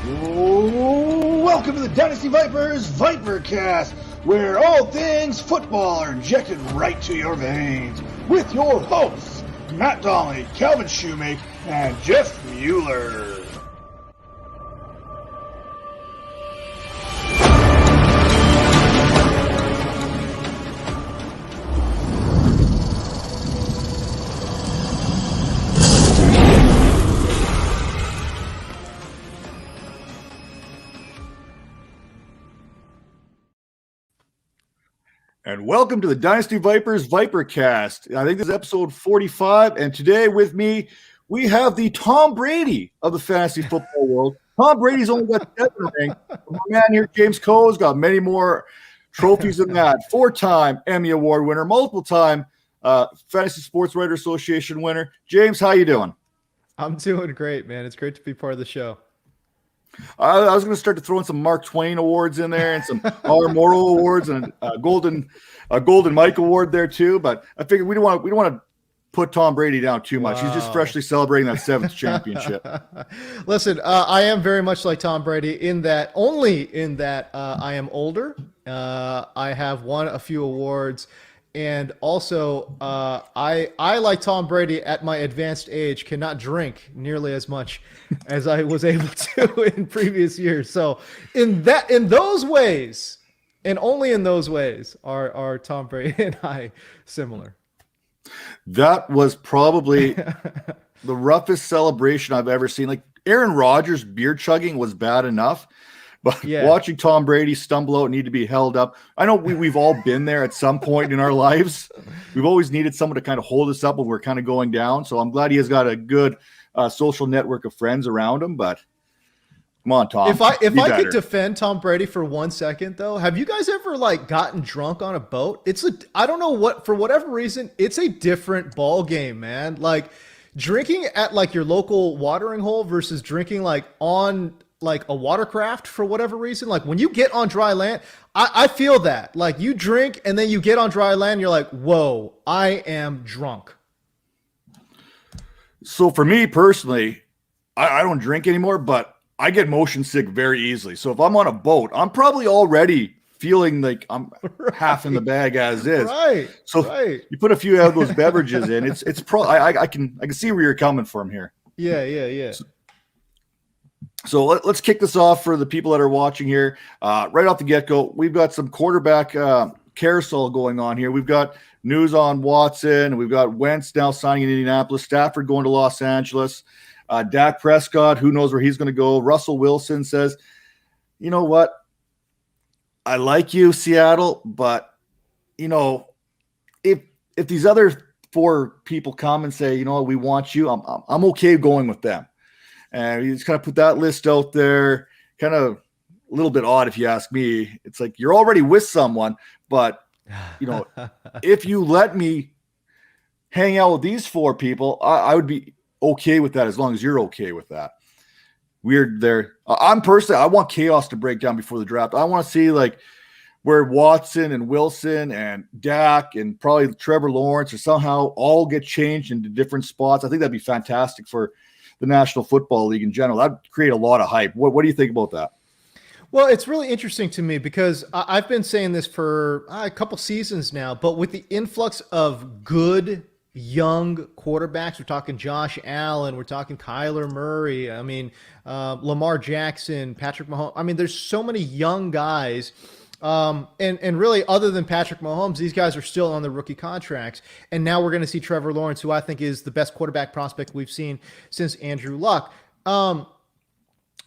Welcome to the Dynasty Vipers Vipercast, where all things football are injected right to your veins, with your hosts, Matt Donnelly, Calvin Shoemake, and Jeff Mueller. And welcome to the Dynasty Vipers Vipercast. I think this is episode 45, and today with me, we have the Tom Brady of the fantasy football world. Tom Brady's only got 7 rings. My man here, James Koh, has got many more trophies than that. 4-time Emmy Award winner, multiple-time Fantasy Sports Writer Association winner. James, how you doing? I'm doing great, man. It's great to be part of the show. I was going to start to throw in some Mark Twain awards in there and some R. Morrow awards and a golden Mike award there too. But I figured we don't want to put Tom Brady down too much. Wow. He's just freshly celebrating that 7th championship. Listen, I am very much like Tom Brady only in that I am older. I have won a few awards. And also, I like Tom Brady at my advanced age cannot drink nearly as much as I was able to in previous years. So in those ways, and only in those ways, are Tom Brady and I similar. That was probably the roughest celebration I've ever seen. Like Aaron Rodgers' beer chugging was bad enough. But watching Tom Brady stumble out and need to be held up, I know we've all been there at some point in our lives. We've always needed someone to kind of hold us up when we're kind of going down. So I'm glad he has got a good social network of friends around him. But come on, Tom. If I could defend Tom Brady for 1 second, though, have you guys ever gotten drunk on a boat? I don't know what, for whatever reason, it's a different ball game, man. Like drinking at your local watering hole versus drinking on a watercraft for whatever reason. Like when you get on dry land, I feel that. Like you drink and then you get on dry land, you're like, whoa, I am drunk. So for me personally, I don't drink anymore, but I get motion sick very easily. So if I'm on a boat, I'm probably already feeling like I'm half in the bag as is. Right. So you put a few of those beverages in, it's probably, I can see where you're coming from here. Yeah. So let's kick this off for the people that are watching here. Right off the get-go, we've got some quarterback carousel going on here. We've got news on Watson. We've got Wentz now signing in Indianapolis. Stafford going to Los Angeles. Dak Prescott, who knows where he's going to go. Russell Wilson says, you know what? I like you, Seattle, but, if these other 4 people come and say, we want you, I'm okay going with them. And he just kind of put that list out there, kind of a little bit odd if you ask me. It's like you're already with someone, but, if you let me hang out with these 4 people, I would be okay with that as long as you're okay with that. Weird there. I'm personally, I want chaos to break down before the draft. I want to see where Watson and Wilson and Dak and probably Trevor Lawrence or somehow all get changed into different spots. I think that'd be fantastic for the National Football League in general. That'd create a lot of hype. What do you think about that? Well, it's really interesting to me because I've been saying this for a couple seasons now, but with the influx of good young quarterbacks, we're talking Josh Allen, we're talking Kyler Murray, Lamar Jackson, Patrick Mahomes. There's so many young guys. And really, other than Patrick Mahomes, these guys are still on the rookie contracts. And now we're going to see Trevor Lawrence, who I think is the best quarterback prospect we've seen since Andrew Luck.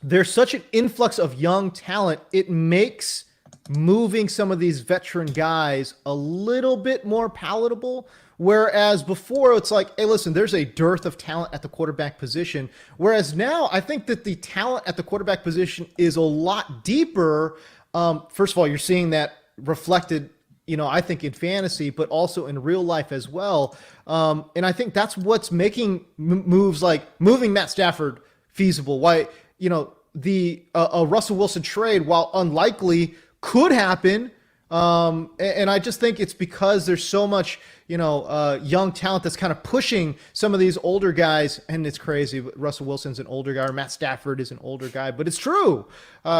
There's such an influx of young talent. It makes moving some of these veteran guys a little bit more palatable. Whereas before it's like, hey, listen, there's a dearth of talent at the quarterback position. Whereas now I think that the talent at the quarterback position is a lot deeper. First of all, you're seeing that reflected, I think in fantasy, but also in real life as well. And I think that's what's making moves like moving Matt Stafford feasible. Why, the Russell Wilson trade, while unlikely, could happen. And I just think it's because there's so much, young talent that's kind of pushing some of these older guys. And it's crazy. Russell Wilson's an older guy, or Matt Stafford is an older guy, but it's true.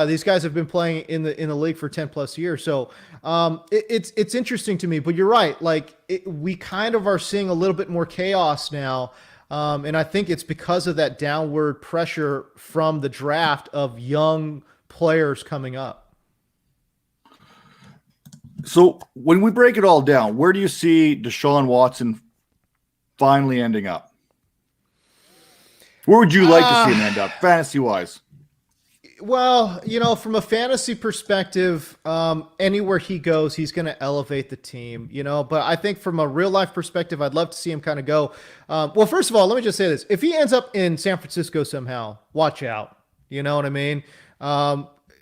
These guys have been playing in the league for 10 plus years. So it's interesting to me, but you're right. Like we kind of are seeing a little bit more chaos now. And I think it's because of that downward pressure from the draft of young players coming up. So when we break it all down, where do you see Deshaun Watson finally ending up? Where would you like to see him end up, fantasy-wise? Well, from a fantasy perspective, anywhere he goes, he's going to elevate the team, But I think from a real-life perspective, I'd love to see him kind of go. Well, first of all, let me just say this. If he ends up in San Francisco somehow, watch out. You know what I mean?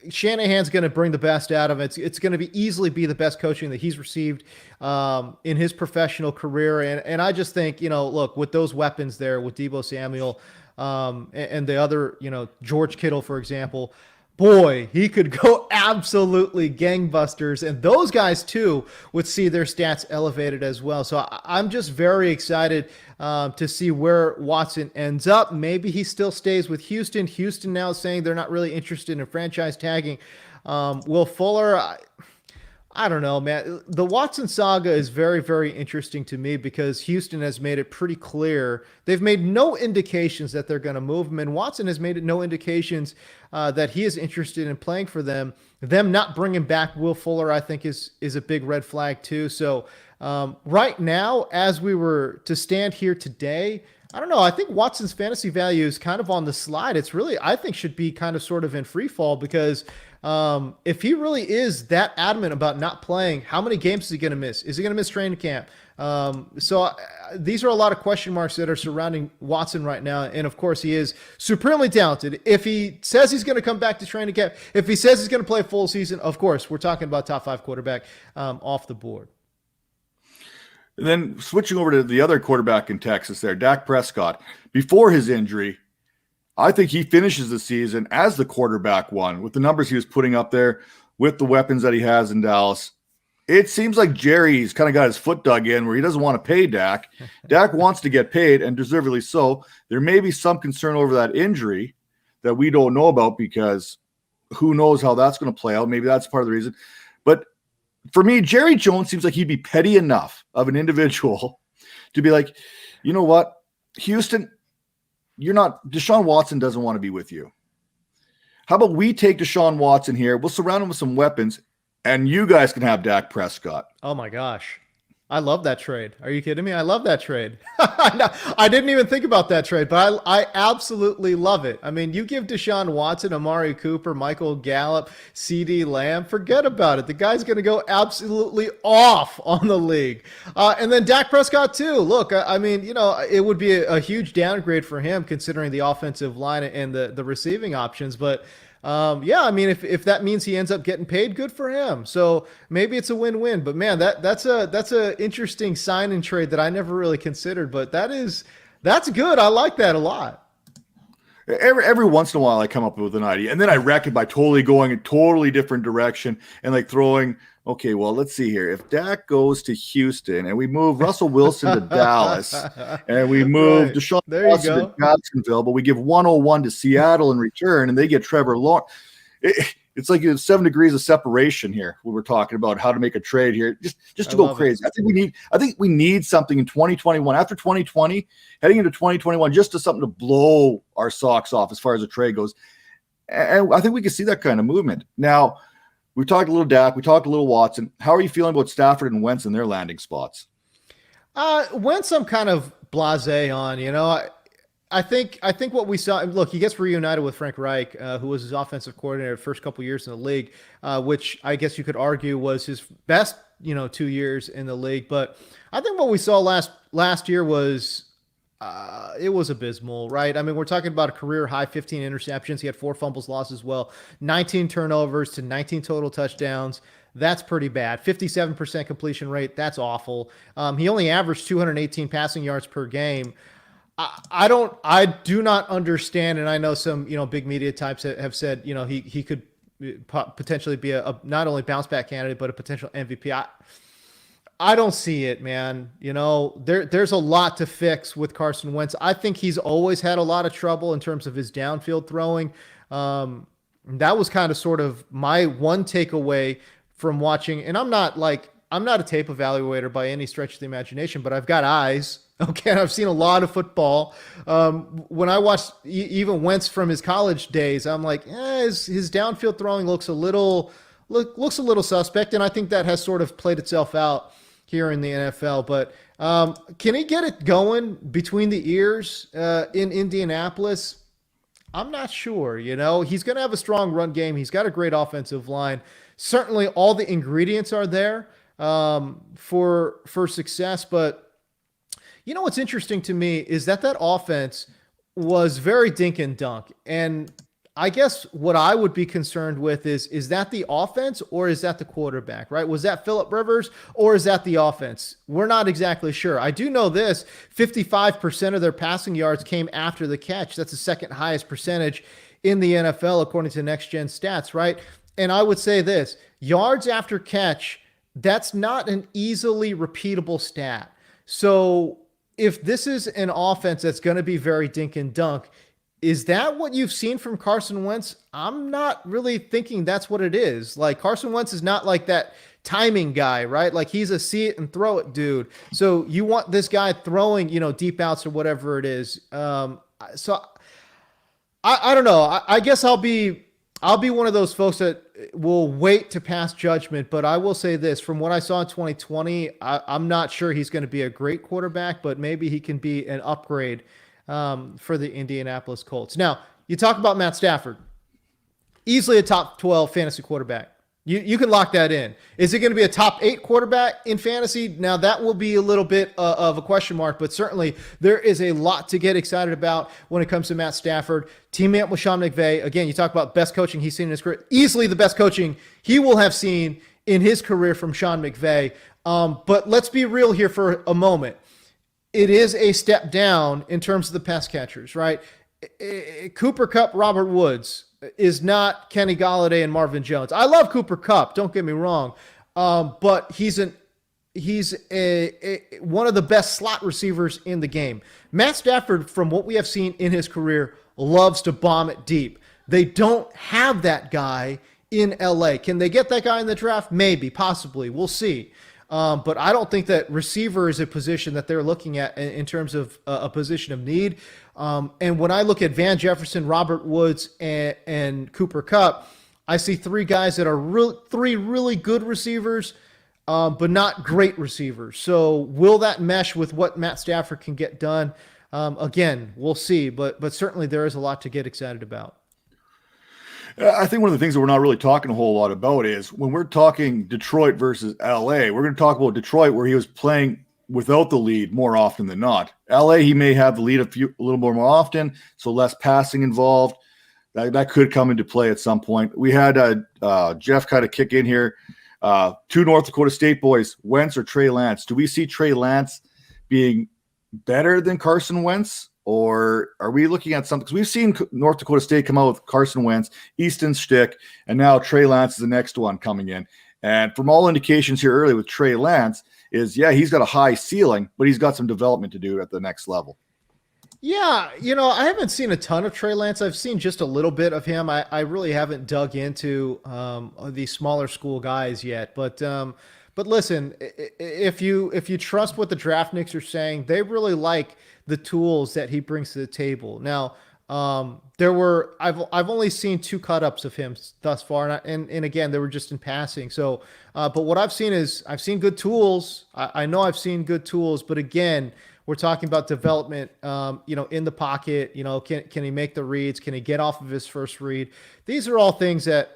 Shanahan's going to bring the best out of it. It's going to easily be the best coaching that he's received in his professional career. And I just think, look, with those weapons there, with Deebo Samuel and the other, George Kittle, for example, boy, he could go absolutely gangbusters. And those guys, too, would see their stats elevated as well. So I'm just very excited to see where Watson ends up. Maybe he still stays with Houston. Houston now is saying they're not really interested in franchise tagging Will Fuller. I don't know, man. The Watson saga is very, very interesting to me because Houston has made it pretty clear. They've made no indications that they're going to move him, and Watson has made it no indications that he is interested in playing for them. Them not bringing back Will Fuller, I think, is a big red flag too. So right now, as we were to stand here today, I don't know. I think Watson's fantasy value is kind of on the slide. It's really, I think, should be kind of sort of in free fall because if he really is that adamant about not playing, how many games is he going to miss? Is he going to miss training camp? These are a lot of question marks that are surrounding Watson right now. And of course, he is supremely talented. If he says he's going to come back to training camp, if he says he's going to play a full season, of course, we're talking about top 5 quarterback off the board. And then switching over to the other quarterback in Texas there, Dak Prescott. Before his injury, I think he finishes the season as the quarterback one with the numbers he was putting up there with the weapons that he has in Dallas. It seems like Jerry's kind of got his foot dug in where he doesn't want to pay Dak. Dak wants to get paid, and deservedly so. There may be some concern over that injury that we don't know about because who knows how that's going to play out. Maybe that's part of the reason. But for me, Jerry Jones seems like he'd be petty enough of an individual to be like, you know what, Houston, Deshaun Watson doesn't want to be with you. How about we take Deshaun Watson here? We'll surround him with some weapons, and you guys can have Dak Prescott. Oh, my gosh. I love that trade. Are you kidding me? I love that trade. I didn't even think about that trade, but I absolutely love it. I mean, you give Deshaun Watson, Amari Cooper, Michael Gallup, CeeDee Lamb, forget about it. The guy's going to go absolutely off on the league. And then Dak Prescott, too. Look, I mean, it would be a huge downgrade for him considering the offensive line and the receiving options, but I mean, if that means he ends up getting paid, good for him. So maybe it's a win-win. But man, that's a interesting sign and trade that I never really considered. But that's good. I like that a lot. Every once in a while, I come up with an idea, and then I wreck it by totally going a totally different direction and like throwing. Okay, well, let's see here. If Dak goes to Houston and we move Russell Wilson to Dallas and we move Deshaun Watson to Jacksonville, but we give 101 to Seattle in return and they get Trevor Lawrence. It's like 7 degrees of separation here when we're talking about how to make a trade here. Just to go crazy. I think we need something in 2021. After 2020, heading into 2021, just to something to blow our socks off as far as the trade goes. And I think we can see that kind of movement. Now, we talked a little Dak. We talked a little Watson. How are you feeling about Stafford and Wentz in their landing spots? Wentz, I'm kind of blasé on. I think what we saw. Look, he gets reunited with Frank Reich, who was his offensive coordinator the first couple years in the league, which I guess you could argue was his best, 2 years in the league. But I think what we saw last year was. It was abysmal, right? I mean, we're talking about a career high 15 interceptions. He had 4 fumbles lost as well, 19 turnovers to 19 total touchdowns. That's pretty bad. 57% completion rate. That's awful. He only averaged 218 passing yards per game. I do not understand. And I know some, big media types have said, he could potentially be a not only bounce back candidate, but a potential MVP. I don't see it, man. There's a lot to fix with Carson Wentz. I think he's always had a lot of trouble in terms of his downfield throwing. That was kind of sort of my one takeaway from watching. And I'm not a tape evaluator by any stretch of the imagination, but I've got eyes. Okay, I've seen a lot of football. When I watched even Wentz from his college days, I'm like, his downfield throwing looks a little suspect, and I think that has sort of played itself out here in the NFL. But can he get it going between the ears in Indianapolis? I'm not sure. He's going to have a strong run game. He's got a great offensive line. Certainly, all the ingredients are there for success, but. What's interesting to me is that offense was very dink and dunk. And I guess what I would be concerned with is that the offense or is that the quarterback, right? Was that Phillip Rivers or is that the offense? We're not exactly sure. I do know this, 55% of their passing yards came after the catch. That's the second highest percentage in the NFL, according to Next Gen Stats, right? And I would say this, yards after catch, that's not an easily repeatable stat. So if this is an offense that's going to be very dink and dunk, is that what you've seen from Carson Wentz? I'm not really thinking that's what it is. Like Carson Wentz is not like that timing guy, right? Like he's a see it and throw it dude. So you want this guy throwing, deep outs or whatever it is. So I don't know. I guess I'll be one of those folks that will wait to pass judgment, but I will say this, from what I saw in 2020, I'm not sure he's going to be a great quarterback, but maybe he can be an upgrade for the Indianapolis Colts. Now, you talk about Matt Stafford, easily a top 12 fantasy quarterback. You can lock that in. Is it going to be a top 8 quarterback in fantasy? Now, that will be a little bit of a question mark, but certainly there is a lot to get excited about when it comes to Matt Stafford. Teaming up with Sean McVay. Again, you talk about best coaching he's seen in his career. Easily the best coaching he will have seen in his career from Sean McVay. But let's be real here for a moment. It is a step down in terms of the pass catchers, right? Cooper Kupp, Robert Woods is not Kenny Golladay and Marvin Jones. I love Cooper Kupp, don't get me wrong, but he's one of the best slot receivers in the game. Matt Stafford, from what we have seen in his career, loves to bomb it deep. They don't have that guy in LA. Can they get that guy in the draft? Maybe, possibly. We'll see. But I don't think that receiver is a position that they're looking at in terms of a position of need. And when I look at Van Jefferson, Robert Woods, and Cooper Kupp, I see 3 guys that are three really good receivers, but not great receivers. So will that mesh with what Matt Stafford can get done? Again, we'll see. But certainly there is a lot to get excited about. I think one of the things that we're not really talking a whole lot about is when we're talking Detroit versus LA, we're going to talk about Detroit where he was playing without the lead more often than not. LA, he may have the lead a little more often, so less passing involved. That could come into play at some point. We had Jeff kind of kick in here. 2 North Dakota State boys, Wentz or Trey Lance. Do we see Trey Lance being better than Carson Wentz? Or are we looking at something? Because we've seen North Dakota State come out with Carson Wentz, Easton Stick, and now Trey Lance is the next one coming in. And from all indications here early with Trey Lance is, he's got a high ceiling, but he's got some development to do at the next level. Yeah, I haven't seen a ton of Trey Lance. I've seen just a little bit of him. I really haven't dug into these smaller school guys yet. But listen, if you trust what the draftniks are saying, they really like the tools that he brings to the table. Now, I've only seen 2 cut-ups of him thus far, and again, they were just in passing. So, but what I've seen is I've seen good tools. I know I've seen good tools, but again, we're talking about development, in the pocket. Can he make the reads? Can he get off of his first read? These are all things that,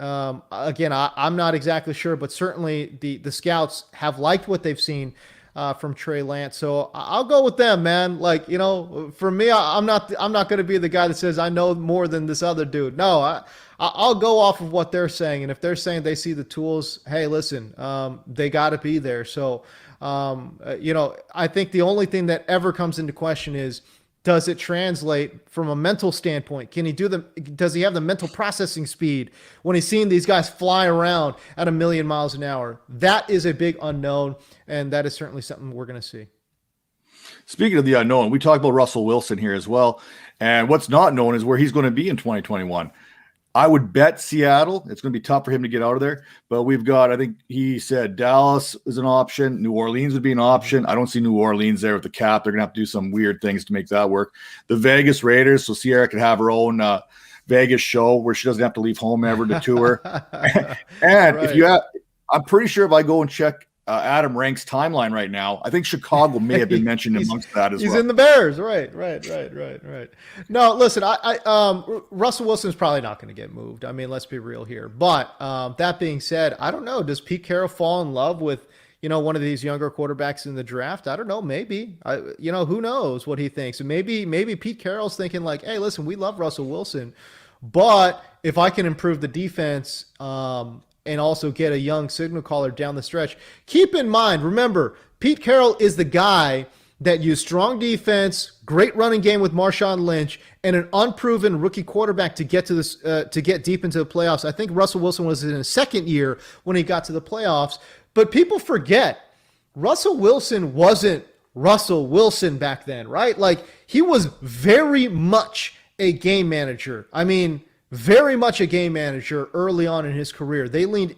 again, I'm not exactly sure, but certainly the scouts have liked what they've seen from Trey Lance. So I'll go with them, man. Like, for me, I'm not going to be the guy that says I know more than this other dude. No, I'll go off of what they're saying. And if they're saying they see the tools, hey, listen, they got to be there. So, I think the only thing that ever comes into question is does it translate from a mental standpoint? Does he have the mental processing speed when he's seeing these guys fly around at 1,000,000 miles an hour? That is a big unknown, and that is certainly something we're going to see. Speaking of the unknown, we talked about Russell Wilson here as well. And what's not known is where he's going to be in 2021. I would bet Seattle. It's going to be tough for him to get out of there. But we've got, I think he said Dallas is an option. New Orleans would be an option. I don't see New Orleans there with the cap. They're going to have to do some weird things to make that work. The Vegas Raiders, so Sierra could have her own Vegas show where she doesn't have to leave home ever to tour. And Right. if you have, I'm pretty sure if I go and check Adam Rank's timeline right now, I think Chicago may have been mentioned amongst that as well. He's in the Bears, right. No, listen, Russell Wilson's probably not going to get moved. I mean, let's be real here. But that being said, I don't know. Does Pete Carroll fall in love with one of these younger quarterbacks in the draft? I don't know. Maybe. Who knows what he thinks? And maybe Pete Carroll's thinking like, hey, listen, we love Russell Wilson, but if I can improve the defense, and also get a young signal caller down the stretch. Keep in mind, remember, Pete Carroll is the guy that used strong defense, great running game with Marshawn Lynch, and an unproven rookie quarterback to get to this to get deep into the playoffs. I think Russell Wilson was in his second year when he got to the playoffs. But people forget, Russell Wilson wasn't Russell Wilson back then, right? Like, he was very much a game manager. I mean, very much a game manager early on in his career. They leaned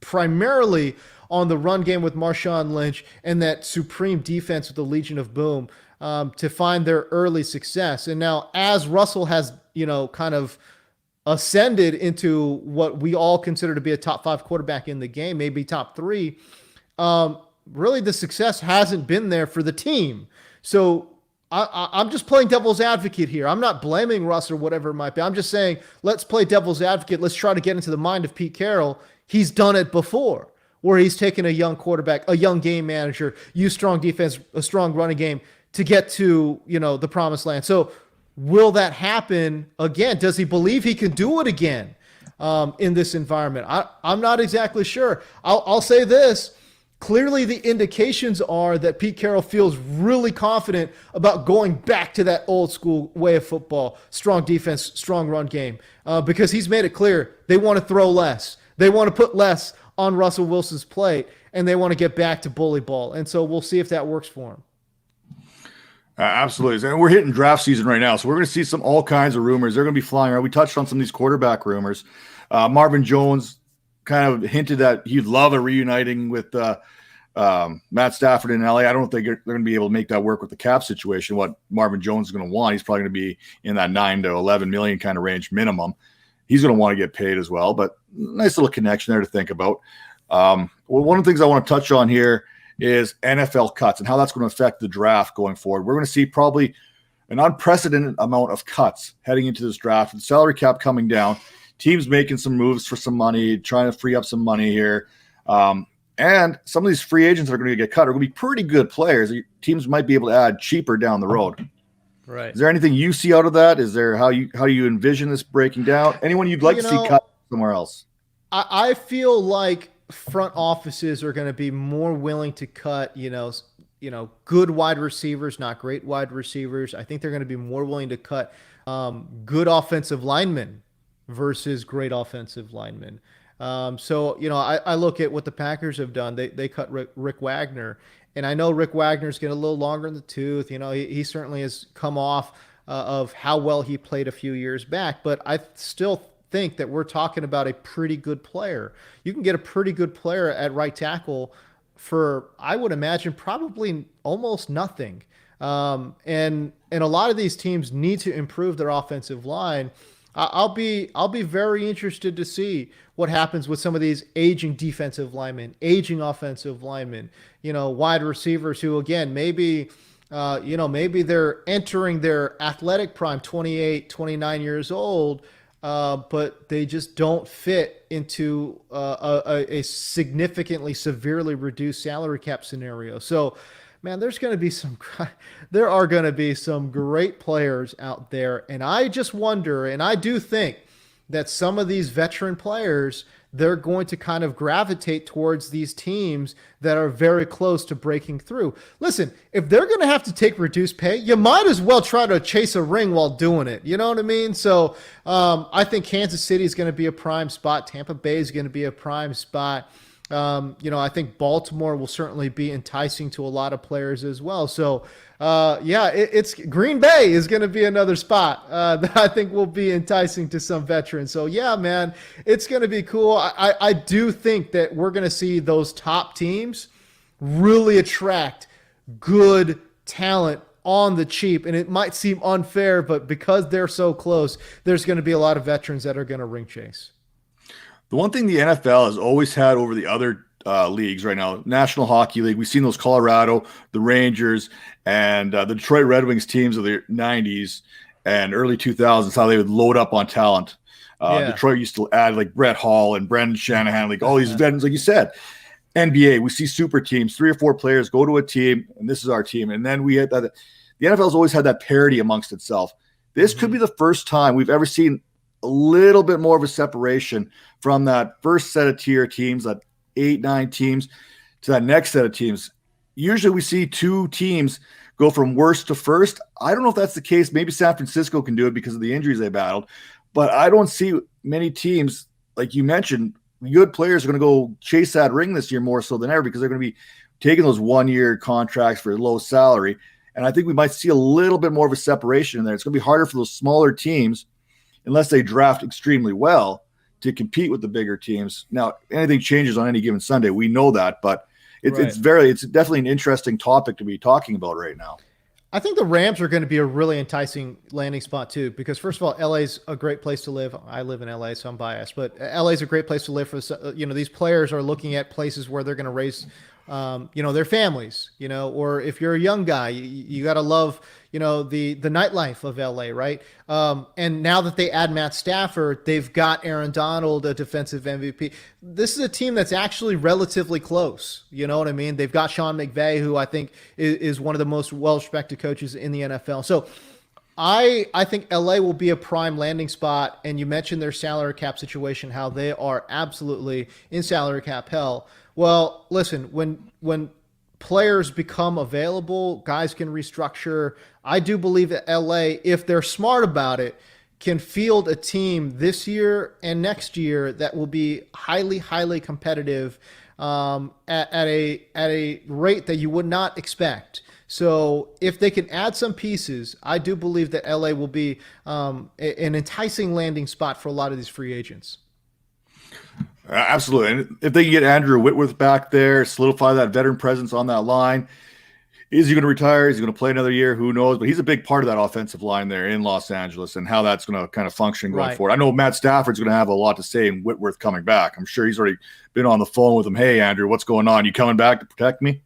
primarily on the run game with Marshawn Lynch and that supreme defense with the Legion of Boom to find their early success. And now as Russell has, kind of ascended into what we all consider to be a top 5 quarterback in the game, maybe top 3, really the success hasn't been there for the team. So I'm just playing devil's advocate here. I'm not blaming Russ or whatever it might be. I'm just saying, let's play devil's advocate. Let's try to get into the mind of Pete Carroll. He's done it before, where he's taken a young quarterback, a young game manager, use strong defense, a strong running game to get to, the promised land. So will that happen again? Does he believe he can do it again in this environment? I'm not exactly sure. I'll say this. Clearly, the indications are that Pete Carroll feels really confident about going back to that old school way of football, strong defense, strong run game, because he's made it clear they want to throw less. They want to put less on Russell Wilson's plate, and they want to get back to bully ball. And so we'll see if that works for him. Absolutely. And we're hitting draft season right now, so we're going to see all kinds of rumors. They're going to be flying around. We touched on some of these quarterback rumors. Marvin Jones kind of hinted that he'd love a reuniting with Matt Stafford in LA. I don't think they're going to be able to make that work with the cap situation. What Marvin Jones is going to want, he's probably going to be in that 9 to 11 million kind of range minimum. He's going to want to get paid as well, but nice little connection there to think about. Well, one of the things I want to touch on here is NFL cuts and how that's going to affect the draft going forward. We're going to see probably an unprecedented amount of cuts heading into this draft, with the salary cap coming down, teams making some moves for some money, trying to free up some money here. And some of these free agents that are going to get cut are going to be pretty good players. Teams might be able to add cheaper down the road. Right. Is there anything you see out of that? Is there how you envision this breaking down? Anyone you'd like to see cut somewhere else? I feel like front offices are going to be more willing to cut, good wide receivers, not great wide receivers. I think they're going to be more willing to cut good offensive linemen versus great offensive linemen. I look at what the Packers have done. They cut Rick Wagner, and I know Rick Wagner's getting a little longer in the tooth. He certainly has come off of how well he played a few years back, but I still think that we're talking about a pretty good player. You can get a pretty good player at right tackle for, I would imagine, probably almost nothing. And a lot of these teams need to improve their offensive line. I'll be very interested to see what happens with some of these aging defensive linemen, aging offensive linemen, wide receivers who, again, maybe they're entering their athletic prime, 28, 29 years old, but they just don't fit into a significantly, severely reduced salary cap scenario. So, man, there are going to be some great players out there. And I just wonder, and I do think that some of these veteran players, they're going to kind of gravitate towards these teams that are very close to breaking through. Listen, if they're going to have to take reduced pay, you might as well try to chase a ring while doing it. You know what I mean? So I think Kansas City is going to be a prime spot. Tampa Bay is going to be a prime spot. I think Baltimore will certainly be enticing to a lot of players as well. So, it's Green Bay is going to be another spot that I think will be enticing to some veterans. So, yeah, man, it's going to be cool. I do think that we're going to see those top teams really attract good talent on the cheap. And it might seem unfair, but because they're so close, there's going to be a lot of veterans that are going to ring chase. The one thing the NFL has always had over the other leagues right now, National Hockey League, we've seen those Colorado, the Rangers, and the Detroit Red Wings teams of the 90s and early 2000s, how they would load up on talent. Detroit used to add like Brett Hall and Brendan Shanahan, like all these veterans, like you said. NBA, we see super teams, 3 or 4 players go to a team, and this is our team. And then we had that. The NFL has always had that parity amongst itself. This could be the first time we've ever seen a little bit more of a separation from that first set of tier teams, that 8-9 teams, to that next set of teams. Usually we see 2 teams go from worst to first. I don't know if that's the case. Maybe San Francisco can do it because of the injuries they battled, but I don't see many teams, like you mentioned, good players are going to go chase that ring this year more so than ever because they're going to be taking those 1-year contracts for a low salary. And I think we might see a little bit more of a separation in there. It's going to be harder for those smaller teams, unless they draft extremely well, to compete with the bigger teams. Now, anything changes on any given Sunday. We know that, but it's definitely an interesting topic to be talking about right now. I think the Rams are going to be a really enticing landing spot too, because first of all, LA's a great place to live. I live in LA, so I'm biased, but LA's a great place to live for, these players are looking at places where they're going to raise, their families, or if you're a young guy, you got to love, the nightlife of LA, right? And now that they add Matt Stafford, they've got Aaron Donald, a defensive MVP. This is a team that's actually relatively close. You know what I mean? They've got Sean McVay, who I think is one of the most well-respected coaches in the NFL. So I think LA will be a prime landing spot. And you mentioned their salary cap situation, how they are absolutely in salary cap hell. Well, listen, when players become available, guys can restructure. I do believe that LA, if they're smart about it, can field a team this year and next year that will be highly, highly competitive at a rate that you would not expect. So if they can add some pieces, I do believe that LA will be an enticing landing spot for a lot of these free agents. Absolutely. And if they can get Andrew Whitworth back there, solidify that veteran presence on that line, is he going to retire? Is he going to play another year? Who knows? But he's a big part of that offensive line there in Los Angeles and how that's going to kind of function going forward. I know Matt Stafford's going to have a lot to say in Whitworth coming back. I'm sure he's already been on the phone with him. Hey, Andrew, what's going on? You coming back to protect me?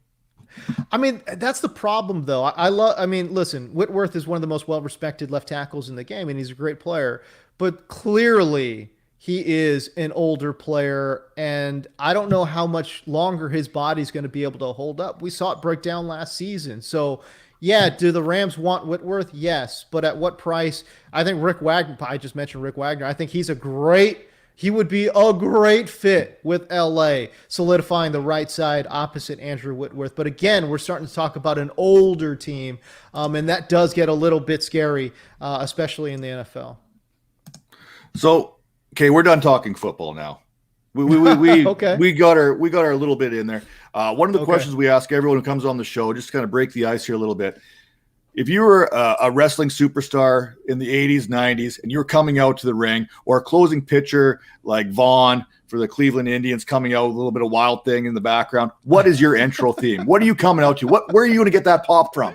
I mean, that's the problem, though. Listen, Whitworth is one of the most well-respected left tackles in the game, and he's a great player. But clearly, he is an older player, and I don't know how much longer his body's going to be able to hold up. We saw it break down last season. So, yeah, do the Rams want Whitworth? Yes. But at what price? I think Rick Wagner, I just mentioned Rick Wagner. I think he would be a great fit with LA, solidifying the right side opposite Andrew Whitworth. But again, we're starting to talk about an older team, and that does get a little bit scary, especially in the NFL. So, okay, we're done talking football now. We okay. we got our little bit in there. One of the questions we ask everyone who comes on the show, just to kind of break the ice here a little bit. If you were a wrestling superstar in the 80s, 90s, and you were coming out to the ring, or a closing pitcher like Vaughn for the Cleveland Indians coming out with a little bit of Wild Thing in the background, what is your intro theme? What are you coming out to? Where are you going to get that pop from?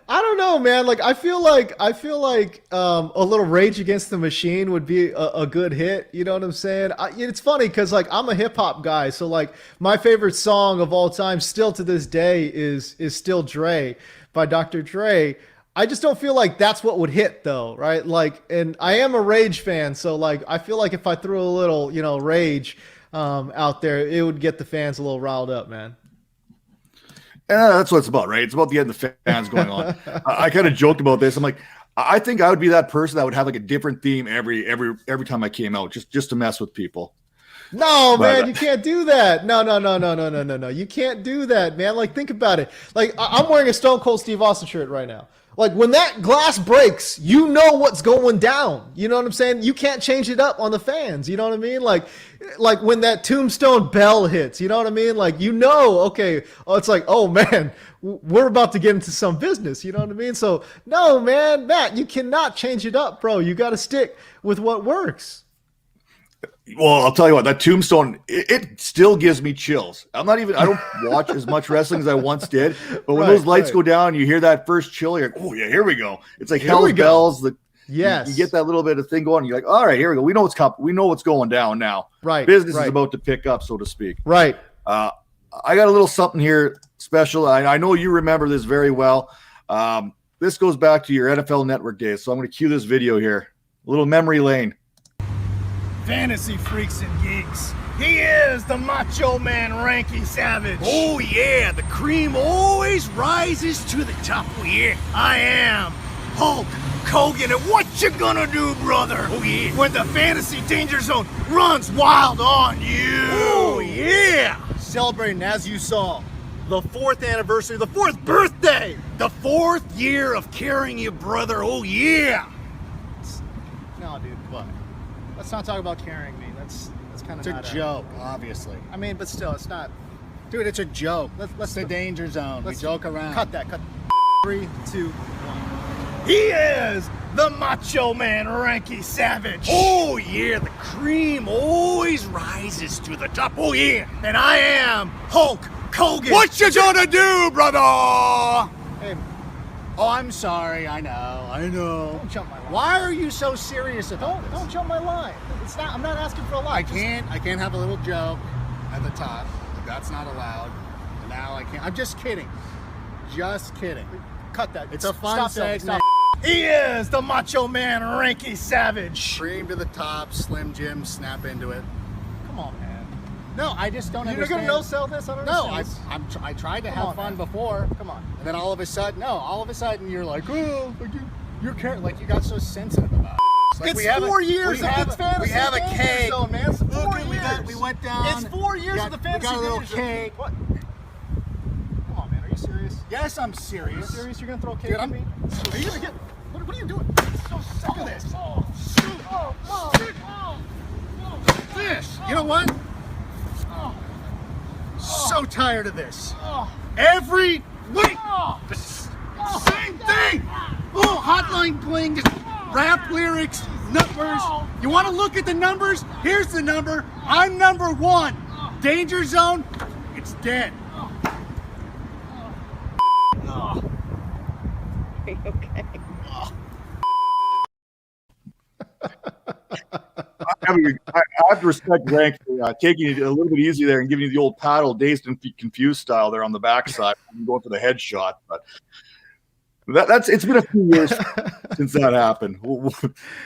I don't know, man. Like, I feel like a little Rage Against the Machine would be a good hit. You know what I'm saying? It's funny because like I'm a hip hop guy, so like my favorite song of all time, still to this day, is "Still Dre" by Dr. Dre. I just don't feel like that's what would hit though, right? Like, and I am a Rage fan, so like I feel like if I threw a little, Rage out there, it would get the fans a little riled up, man. That's what it's about, right? It's about getting the fans going on. I kind of joked about this. I'm like, I think I would be that person that would have like a different theme every time I came out, just to mess with people. No, man, you can't do that. No. You can't do that, man. Like, think about it. Like, I'm wearing a Stone Cold Steve Austin shirt right now. Like, when that glass breaks, you know what's going down. You know what I'm saying? You can't change it up on the fans. You know what I mean? Like when that Tombstone bell hits, you know what I mean? Like, okay, it's like, oh, man, we're about to get into some business. You know what I mean? So, no, man, Matt, you cannot change it up, bro. You got to stick with what works. Well, I'll tell you what, that Tombstone, it still gives me chills. I don't watch as much wrestling as I once did, but when those lights go down, you hear that first chill, you're like, oh yeah, here we go. It's like Hell's Bells. You get that little bit of thing going. You're like, all right, here we go. We know what's going down now. Right. Business is about to pick up, so to speak. Right. I got a little something here special. I know you remember this very well. This goes back to your NFL Network days, so I'm going to cue this video here. A little memory lane. Fantasy freaks and geeks. He is the Macho Man Ranky Savage. Oh yeah, the cream always rises to the top. Oh yeah, I am Hulk Hogan, and what you gonna do, brother? Oh yeah, when the fantasy danger zone runs wild on you. Oh yeah, celebrating as you saw the 4th anniversary, the 4th birthday, the 4th year of carrying you, brother. Oh yeah. No, dude, what? Let's not talk about carrying me. That's kind of It's a joke, obviously. I mean, but still, it's not. Dude, it's a joke. Let's It's the danger zone. We joke around. Cut that. Cut. 3, 2, 1. He is the Macho Man Ranky Savage. Oh yeah, the cream always rises to the top. Oh yeah, and I am Hulk Hogan. What you gonna do, brother? Hey, Oh, I'm sorry. I know. don't jump my line. Why are you so serious about this? Don't jump my line. It's not. I'm not asking for a line. I can't have a little joke at the top. That's not allowed. And now I can't. I'm just kidding. Just kidding. Cut that. It's a fun segment. Stop. He is the Macho Man Ranky Savage. Cream to the top, Slim Jim, snap into it. Come on, man. No, I just don't You're understand. gonna no sell this? I don't No, understand. I tried to Come have on, fun man. before. Come on. And then all of a sudden you're like, oh, like you're like you got so sensitive about it. Like It's 4 years of the fantasy we have a danger cake. zone, man. It's 4 Look, years. we went down. It's 4 years of the fantasy We got a little danger zone. cake. What? Come on, man. Are you serious? Yes, I'm Are you serious. serious? You're gonna throw a cake Dude, at me? Are you gonna get? What are you doing? So sick of this. This. You know what? So tired of this. Every week. The same thing. Oh, hotline bling, just rap lyrics, numbers. You want to look at the numbers? Here's the number. I'm number 1. Danger zone. It's dead. I have to respect Rank for taking it a little bit easy there and giving you the old paddle, dazed and confused style there on the backside. I'm going for the headshot, but it's been a few years since that happened. Well,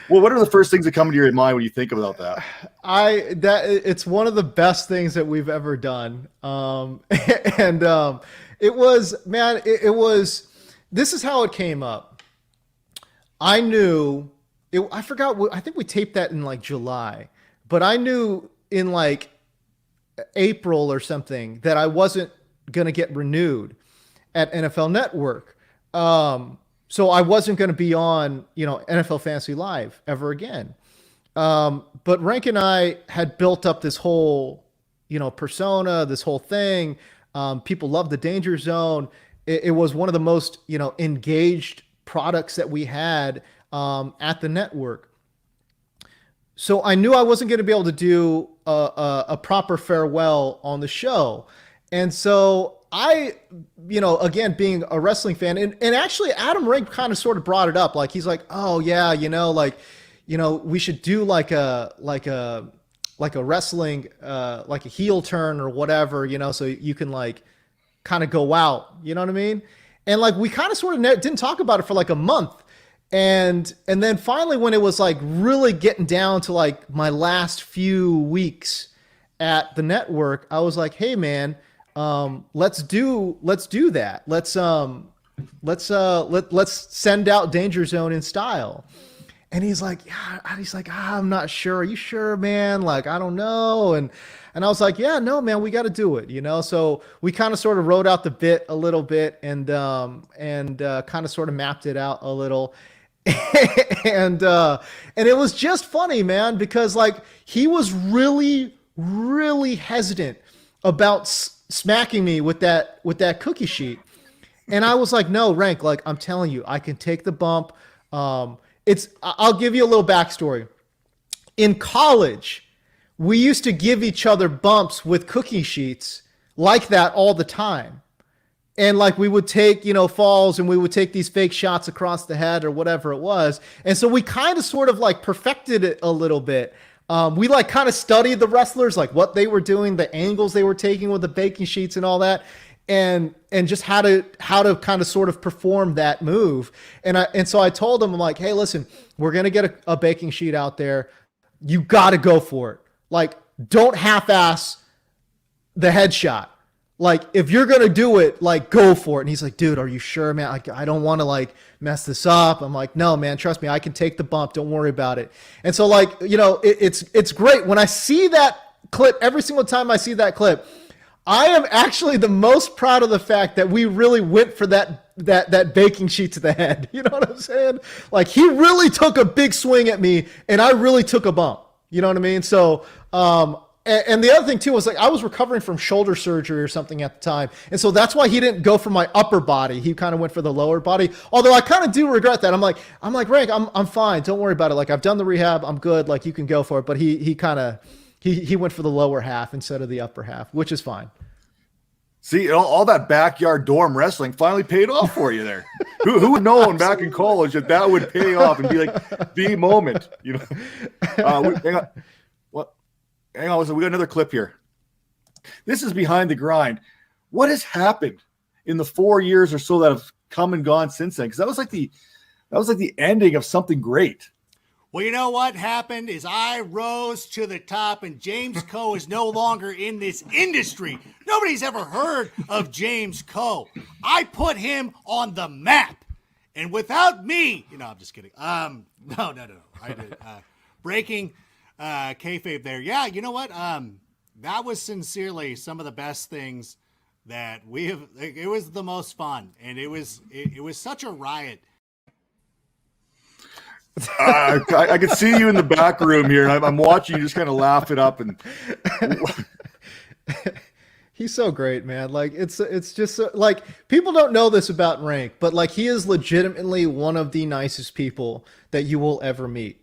what are the first things that come to your mind when you think about that? It's one of the best things that we've ever done. It was, this is how it came up. I knew I forgot. I think we taped that in like July, but I knew in like April or something that I wasn't going to get renewed at NFL Network. So I wasn't going to be on, NFL Fantasy Live ever again. But Rank and I had built up this whole, persona, this whole thing. People loved the Danger Zone. It was one of the most, engaged products that we had at the network. So I knew I wasn't going to be able to do a proper farewell on the show. And so I, again, being a wrestling fan, and actually Adam Rank kind of sort of brought it up. Like, he's like, oh yeah, we should do like a wrestling, like a heel turn or whatever, so you can like kind of go out, you know what I mean? And like, we kind of sort of didn't talk about it for like a month. And then finally, when it was like really getting down to like my last few weeks at the network, I was like, hey man, let's do that. Let's let's send out Danger Zone in style. And he's like, I'm not sure. Are you sure, man? Like, I don't know. And I was like, yeah, no, man, we got to do it, you know? So we kind of sort of wrote out the bit a little bit and kind of sort of mapped it out a little. And it was just funny, man, because like he was really, really hesitant about smacking me with that cookie sheet. And I was like, no, Rank, like I'm telling you, I can take the bump. I'll give you a little backstory. In college, we used to give each other bumps with cookie sheets like that all the time. And like we would take, falls and we would take these fake shots across the head or whatever it was. And so we kind of sort of like perfected it a little bit. We like kind of studied the wrestlers, like what they were doing, the angles they were taking with the baking sheets and all that. And just how to kind of sort of perform that move. And so I told him, I'm like, hey, listen, we're going to get a baking sheet out there. You got to go for it. Like, don't half-ass the headshot. Like, if you're going to do it, like, go for it. And he's like, dude, are you sure, man? Like, I don't want to like mess this up. I'm like, no, man, trust me. I can take the bump. Don't worry about it. And so like, it's great. When I see that clip, every single time I see that clip, I am actually the most proud of the fact that we really went for that baking sheet to the head. You know what I'm saying? Like he really took a big swing at me and I really took a bump. You know what I mean? So, and the other thing too was like I was recovering from shoulder surgery or something at the time. And so that's why he didn't go for my upper body. He kind of went for the lower body. Although I kind of do regret that. I'm like, Rank, I'm fine. Don't worry about it. Like I've done the rehab. I'm good. Like you can go for it. But he kind of, he went for the lower half instead of the upper half, which is fine. See, all that backyard dorm wrestling finally paid off for you there. Who would known back in college that would pay off and be like the moment, hang on. What? Hang on. So we got another clip here. This is behind the grind. What has happened in the 4 years or so that have come and gone since then? Because that was like the ending of something great. Well, you know what happened is I rose to the top and James Koh is no longer in this industry. Nobody's ever heard of James Koh. I put him on the map. And without me, I'm just kidding. No. I did. Breaking kayfabe there. Yeah, you know what? That was sincerely some of the best things that we have. It was the most fun. And it was such a riot. I can see you in the back room here, and I'm watching you just kind of laugh it up. And he's so great, man. Like it's just so, like people don't know this about Rank, but like he is legitimately one of the nicest people that you will ever meet.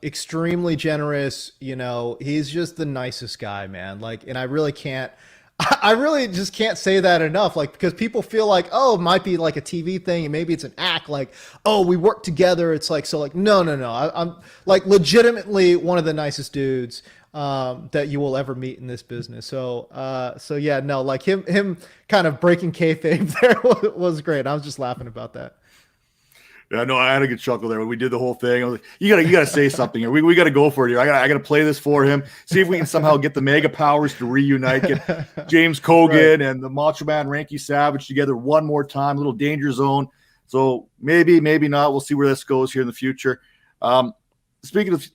Extremely generous. He's just the nicest guy, man. Like, and I really just can't say that enough. Like, because people feel like, oh, it might be like a TV thing and maybe it's an act. Like, oh, we work together. It's like, so like, no. I'm like legitimately one of the nicest dudes that you will ever meet in this business. So yeah, no, like him kind of breaking kayfabe there was great. I was just laughing about that. Yeah, no, I had a good chuckle there when we did the whole thing. I was like, you gotta say something here. We gotta go for it here. I gotta play this for him. See if we can somehow get the Mega Powers to reunite, get James Koh and the Macho Man Ranky Savage together one more time, a little danger zone. So maybe not. We'll see where this goes here in the future. Speaking of,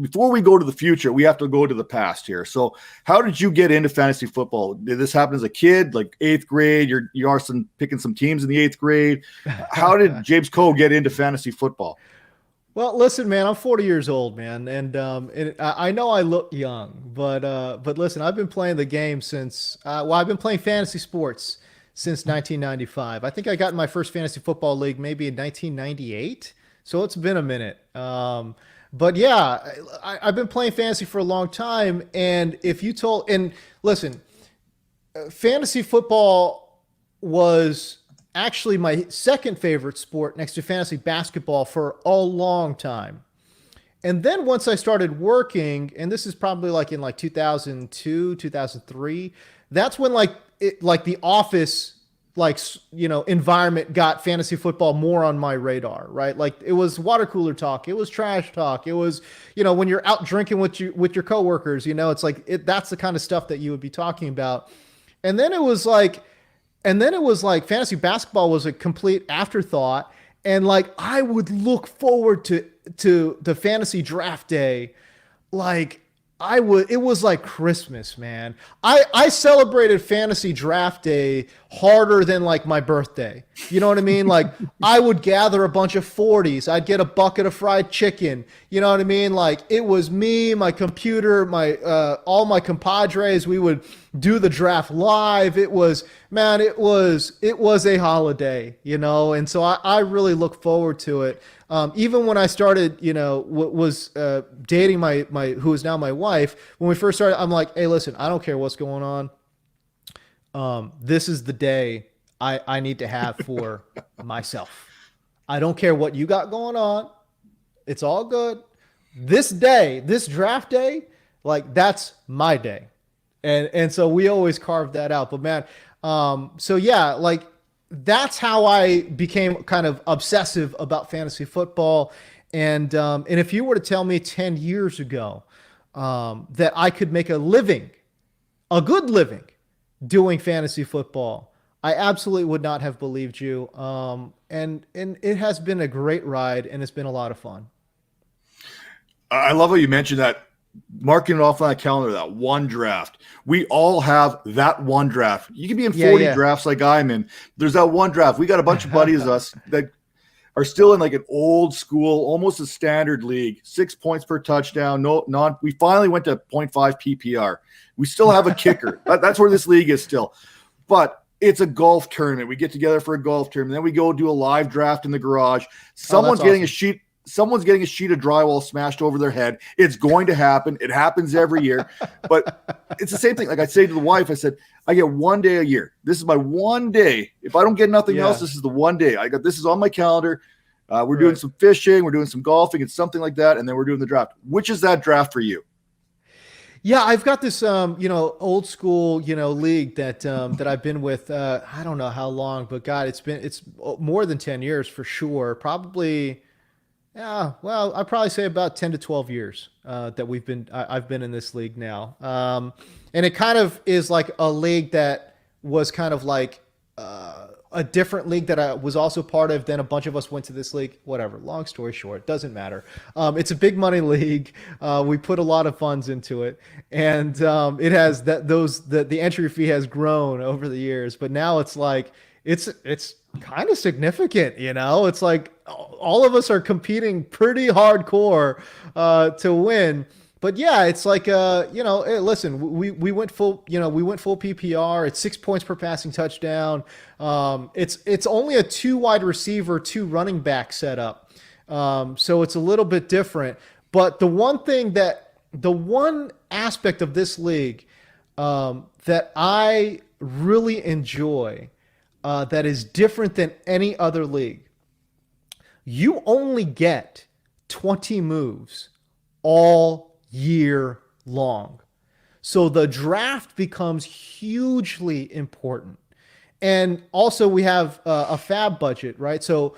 before we go to the future, we have to go to the past here. So how did you get into fantasy football? Did this happen as a kid, like 8th grade? You are picking some teams in the 8th grade. How did James Koh get into fantasy football? Well, listen, man, I'm 40 years old, man. And I know I look young, but listen, I've been playing the game since, I've been playing fantasy sports since 1995. I think I got in my first fantasy football league maybe in 1998. So it's been a minute. But yeah, I've been playing fantasy for a long time. And listen, fantasy football was actually my second favorite sport next to fantasy basketball for a long time. And then once I started working, and this is probably like in like 2002, 2003, that's when the office environment got fantasy football more on my radar, right? Like it was water cooler talk. It was trash talk. It was, when you're out drinking with your coworkers, it's like, that's the kind of stuff that you would be talking about. And then it was like, And then it was like fantasy basketball was a complete afterthought. And like I would look forward to the fantasy draft day. Like it was like Christmas, man. I celebrated fantasy draft day harder than like my birthday. You know what I mean? Like I would gather a bunch of 40s. I'd get a bucket of fried chicken. You know what I mean? Like it was me, my computer, all my compadres. We would do the draft live. It was a holiday, you know? And so I really look forward to it. Even when I started, you know, was dating my who is now my wife, when we first started, I'm like, hey, listen, I don't care what's going on. This is the day I need to have for myself. I don't care what you got going on. It's all good. This day, this draft day, like that's my day. And so we always carved that out. But man, so yeah, like that's how I became kind of obsessive about fantasy football. And if you were to tell me 10 years ago that I could make a good living doing fantasy football, I absolutely would not have believed you. And it has been a great ride, and it's been a lot of fun. I love how you mentioned that, marking it off on that calendar, that one draft. We all have that one draft. You can be in 40 drafts like I'm in. There's that one draft. We got a bunch of buddies of us that are still in like an old school, almost a standard league, 6 points per touchdown. We finally went to 0.5 PPR. We still have a kicker. That's where this league is still. But it's a golf tournament. We get together for a golf tournament. Then we go do a live draft in the garage. Someone's getting a sheet of drywall smashed over their head. It's going to happen. It happens every year. But it's the same thing. Like I say to the wife, I said, I get 1 day a year. This is my 1 day. If I don't get nothing else, this is the 1 day. This is on my calendar. We're doing some fishing. We're doing some golfing. It's something like that. And then we're doing the draft. Which is that draft for you? Yeah, I've got this, old school, league that I've been with. I don't know how long, but God, it's more than 10 years for sure. Probably. Yeah, well, I'd probably say about 10 to 12 years that I've been in this league now. And it kind of is like a league that was kind of like a different league that I was also part of. Then a bunch of us went to this league, whatever. Long story short, doesn't matter. It's a big money league. We put a lot of funds into it, and it has the entry fee has grown over the years, but now it's like, it's kind of significant, it's like all of us are competing pretty hardcore to win. But yeah, it's like hey, listen, we went full PPR. It's 6 points per passing touchdown. It's only a 2 wide receiver, 2 running back setup. So it's a little bit different. But the one aspect of this league that I really enjoy, that is different than any other league, you only get 20 moves all year long. So the draft becomes hugely important. And also we have a fab budget, right? So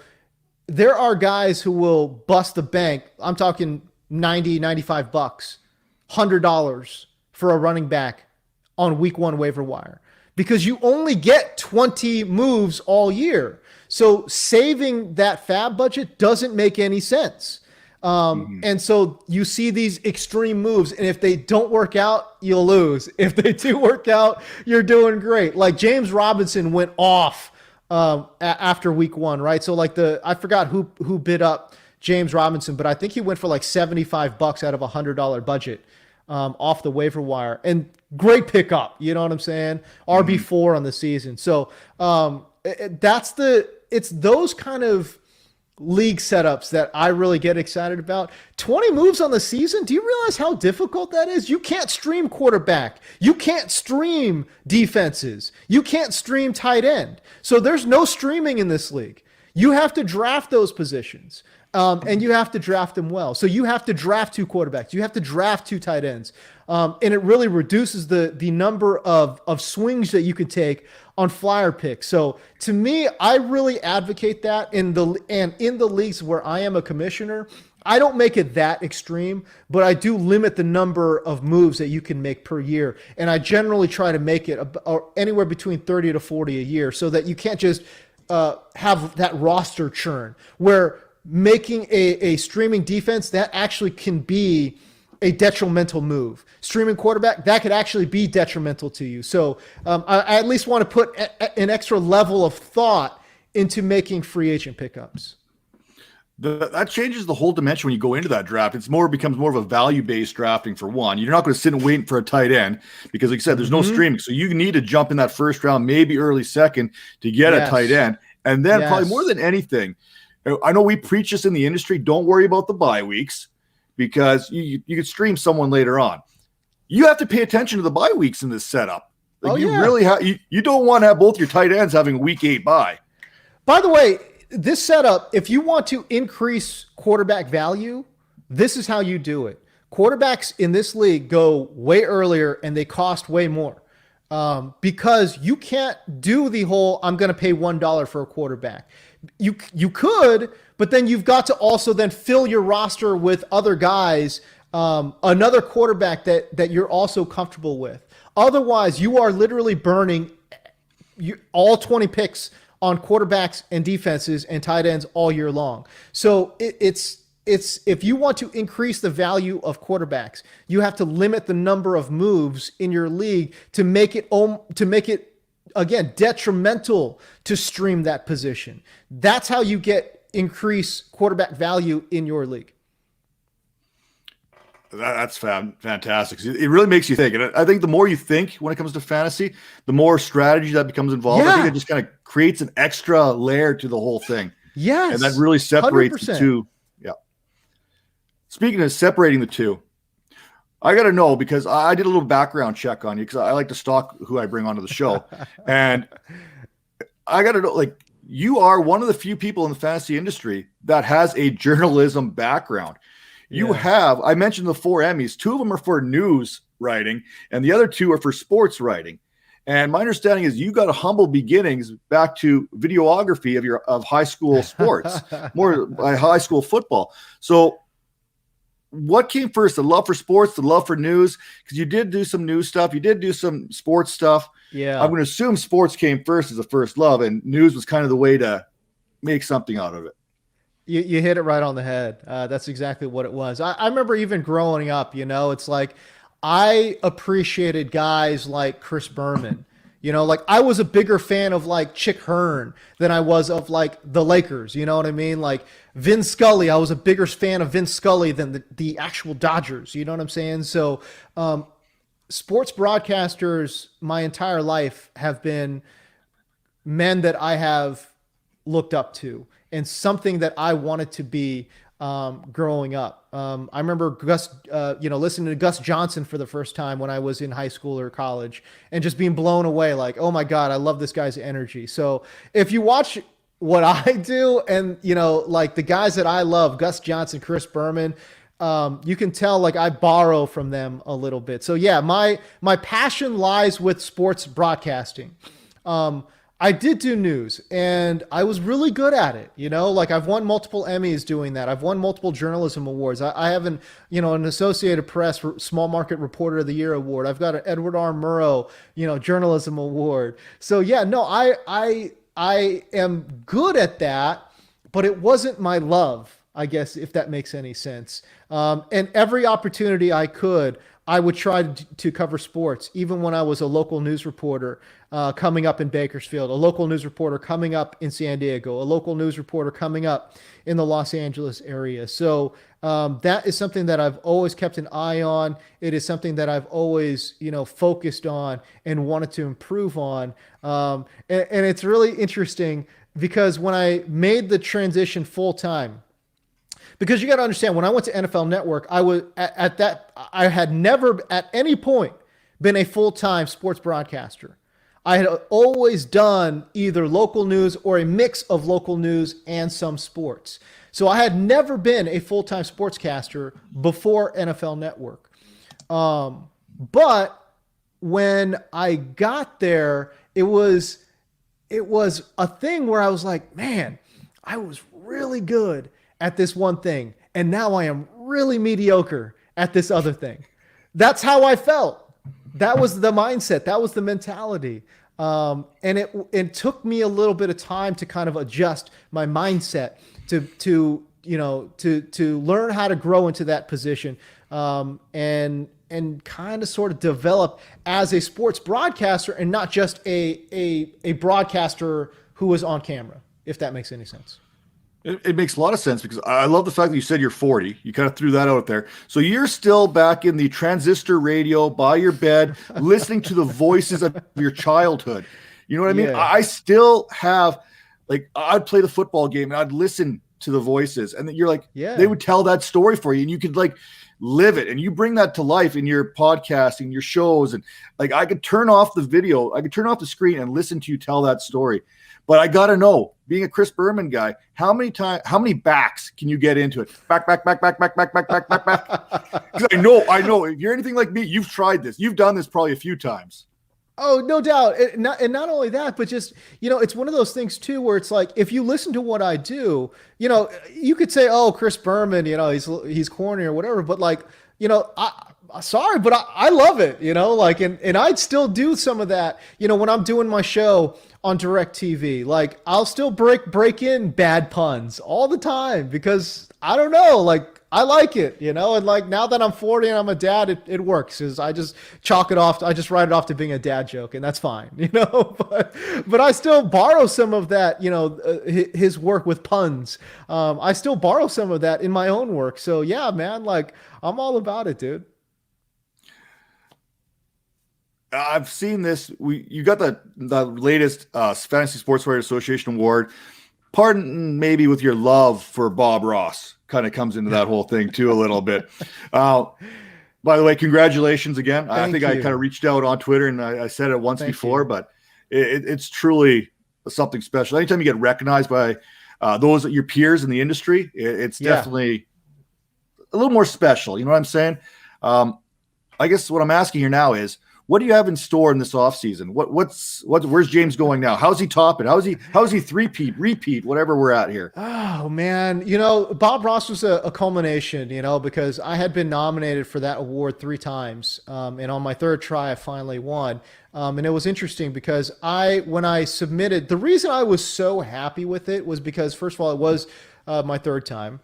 there are guys who will bust the bank. I'm talking $90, $95, $100 for a running back on week 1 waiver wire, because you only get 20 moves all year. So saving that fab budget doesn't make any sense. And so you see these extreme moves, and if they don't work out, you'll lose. If they do work out, you're doing great. Like James Robinson went off after week 1, right? So like I forgot who bid up James Robinson, but I think he went for like $75 out of $100 budget off the waiver wire, and great pickup. You know what I'm saying? RB4 on the season. So it's those kind of league setups that I really get excited about. 20 moves on the season. Do you realize how difficult that is? You can't stream quarterback. You can't stream defenses. You can't stream tight end. So there's no streaming in this league. You have to draft those positions. And you have to draft them well. So you have to draft 2 quarterbacks. You have to draft 2 tight ends. And it really reduces the number of swings that you can take on flyer picks. So to me, I really advocate that in the leagues where I am a commissioner. I don't make it that extreme, but I do limit the number of moves that you can make per year. And I generally try to make it anywhere between 30 to 40 a year so that you can't just have that roster churn where making a streaming defense, that actually can be a detrimental move. Streaming quarterback, that could actually be detrimental to you. So I at least want to put an extra level of thought into making free agent pickups. That changes the whole dimension when you go into that draft. Becomes more of a value-based drafting for one. You're not going to sit and wait for a tight end because, like I said, there's no streaming. So you need to jump in that first round, maybe early second, to get a tight end. And then probably more than anything, I know we preach this in the industry, don't worry about the bye weeks because you could stream someone later on. You have to pay attention to the bye weeks in this setup. Really you don't want to have both your tight ends having a week 8 bye. By the way, this setup, if you want to increase quarterback value, this is how you do it. Quarterbacks in this league go way earlier and they cost way more because you can't do the whole I'm going to pay $1 for a quarterback. You could, but then you've got to also then fill your roster with other guys, another quarterback that you're also comfortable with. Otherwise, you are literally burning all 20 picks on quarterbacks and defenses and tight ends all year long. So it's if you want to increase the value of quarterbacks, you have to limit the number of moves in your league to make it again detrimental to stream that position. That's how you get increased quarterback value in your league. That's fantastic. It really makes you think. And I think the more you think when it comes to fantasy, the more strategy that becomes involved. I think it just kind of creates an extra layer to the whole thing. Yes. And that really separates 100%. The two. Yeah. Speaking of separating the two, I got to know because I did a little background check on you because I like to stalk who I bring onto the show. And I got to know, like, you are one of the few people in the fantasy industry that has a journalism background. You have, I mentioned the 4 Emmys. 2 of them are for news writing, and the other 2 are for sports writing. And my understanding is you got a humble beginnings back to videography of high school sports, more high school football. So what came first, the love for sports, the love for news? Because you did do some news stuff. You did do some sports stuff. Yeah. I'm going to assume sports came first as a first love, and news was kind of the way to make something out of it. You hit it right on the head. That's exactly what it was. I remember even growing up, it's like I appreciated guys like Chris Berman. Like I was a bigger fan of like Chick Hearn than I was of like the Lakers. You know what I mean? Like Vin Scully, I was a bigger fan of Vin Scully than the actual Dodgers. You know what I'm saying? So sports broadcasters my entire life have been men that I have looked up to. And something that I wanted to be growing up. I remember listening to Gus Johnson for the first time when I was in high school or college and just being blown away like, oh my God, I love this guy's energy. So if you watch what I do and, like the guys that I love, Gus Johnson, Chris Berman, you can tell like I borrow from them a little bit. So yeah, my passion lies with sports broadcasting. I did do news and I was really good at it. Like I've won multiple Emmys doing that. I've won multiple journalism awards. I have an Associated Press Small Market Reporter of the Year award. I've got an Edward R. Murrow, journalism award. So yeah, no, I am good at that, but it wasn't my love, I guess, if that makes any sense. And every opportunity I could, I would try to cover sports, even when I was a local news reporter coming up in Bakersfield, a local news reporter coming up in San Diego, a local news reporter coming up in the Los Angeles area. So that is something that I've always kept an eye on. It is something that I've always, focused on and wanted to improve on. And it's really interesting because when I made the transition full time, because you got to understand, when I went to NFL Network, I had never at any point been a full-time sports broadcaster. I had always done either local news or a mix of local news and some sports. So I had never been a full-time sportscaster before NFL Network. But when I got there, it was a thing where I was like, man, I was really good at this one thing. and now I am really mediocre at this other thing. That's how I felt. That was the mindset. That was the mentality. And it took me a little bit of time to kind of adjust my mindset to learn how to grow into that position. And kind of sort of develop as a sports broadcaster and not just a broadcaster who was on camera, if that makes any sense. It makes a lot of sense, because I love the fact that you said you're 40. You kind of threw that out there. So you're still back in the transistor radio by your bed, listening to the voices of your childhood. You know what I mean? Yeah. I still have, like, I'd play the football game and I'd listen to the voices, and then you're like, they would tell that story for you, and you could like live it, and you bring that to life in your podcasting, your shows. And like, I could turn off the video, I could turn off the screen and listen to you tell that story. But I got to know, being a Chris Berman guy, how many backs can you get into it? Back. Because I know if you're anything like me, you've tried this. You've done this probably a few times. Oh, no doubt. And not only that, but just, it's one of those things too, where it's like, if you listen to what I do, you could say, oh, Chris Berman, he's corny or whatever, but like, sorry, but I love it, and I'd still do some of that, when I'm doing my show on DirecTV. Like, I'll still break in bad puns all the time, because I don't know, like, I like it, and like, now that I'm 40 and I'm a dad, it works, because I just chalk it off. I just write it off to being a dad joke, and that's fine, but I still borrow some of that, his work with puns. I still borrow some of that in my own work. So yeah, man, like, I'm all about it, dude. I've seen this. You got the latest Fantasy Sports Writers Association award. Pardon maybe with your love for Bob Ross kind of comes into that whole thing too a little bit. By the way, congratulations again. I think I kind of reached out on Twitter, and I said it once before, but it's truly something special. Anytime you get recognized by those your peers in the industry, it's definitely a little more special. You know what I'm saying? I guess what I'm asking here now is, what do you have in store in this offseason? Where's James going now? How's he topping? How's he repeat, whatever we're at here? Oh man, Bob Ross was a culmination, because I had been nominated for that award 3 times. And on my 3rd try, I finally won. And it was interesting because when I submitted, the reason I was so happy with it was because, first of all, it was my 3rd time.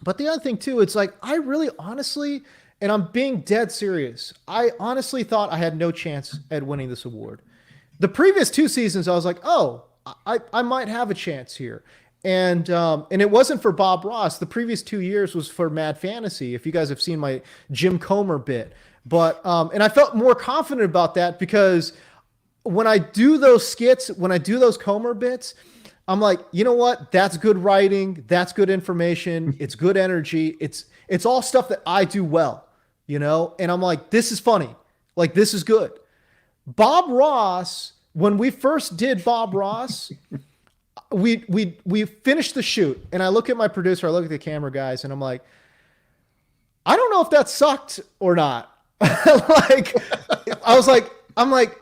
But the other thing too, it's like, I really honestly, and I'm being dead serious, I honestly thought I had no chance at winning this award. The previous 2 seasons, I was like, oh, I might have a chance here. And it wasn't for Bob Ross. The previous 2 years was for Mad Fantasy, if you guys have seen my Jim Comer bit. But and I felt more confident about that, because when I do those skits, when I do those Comer bits, I'm like, you know what? That's good writing. That's good information. It's good energy. It's all stuff that I do well. And I'm like, this is funny. Like, this is good. Bob Ross, when we first did Bob Ross, we finished the shoot, and I look at my producer, I look at the camera guys, and I'm like, I don't know if that sucked or not. I'm like,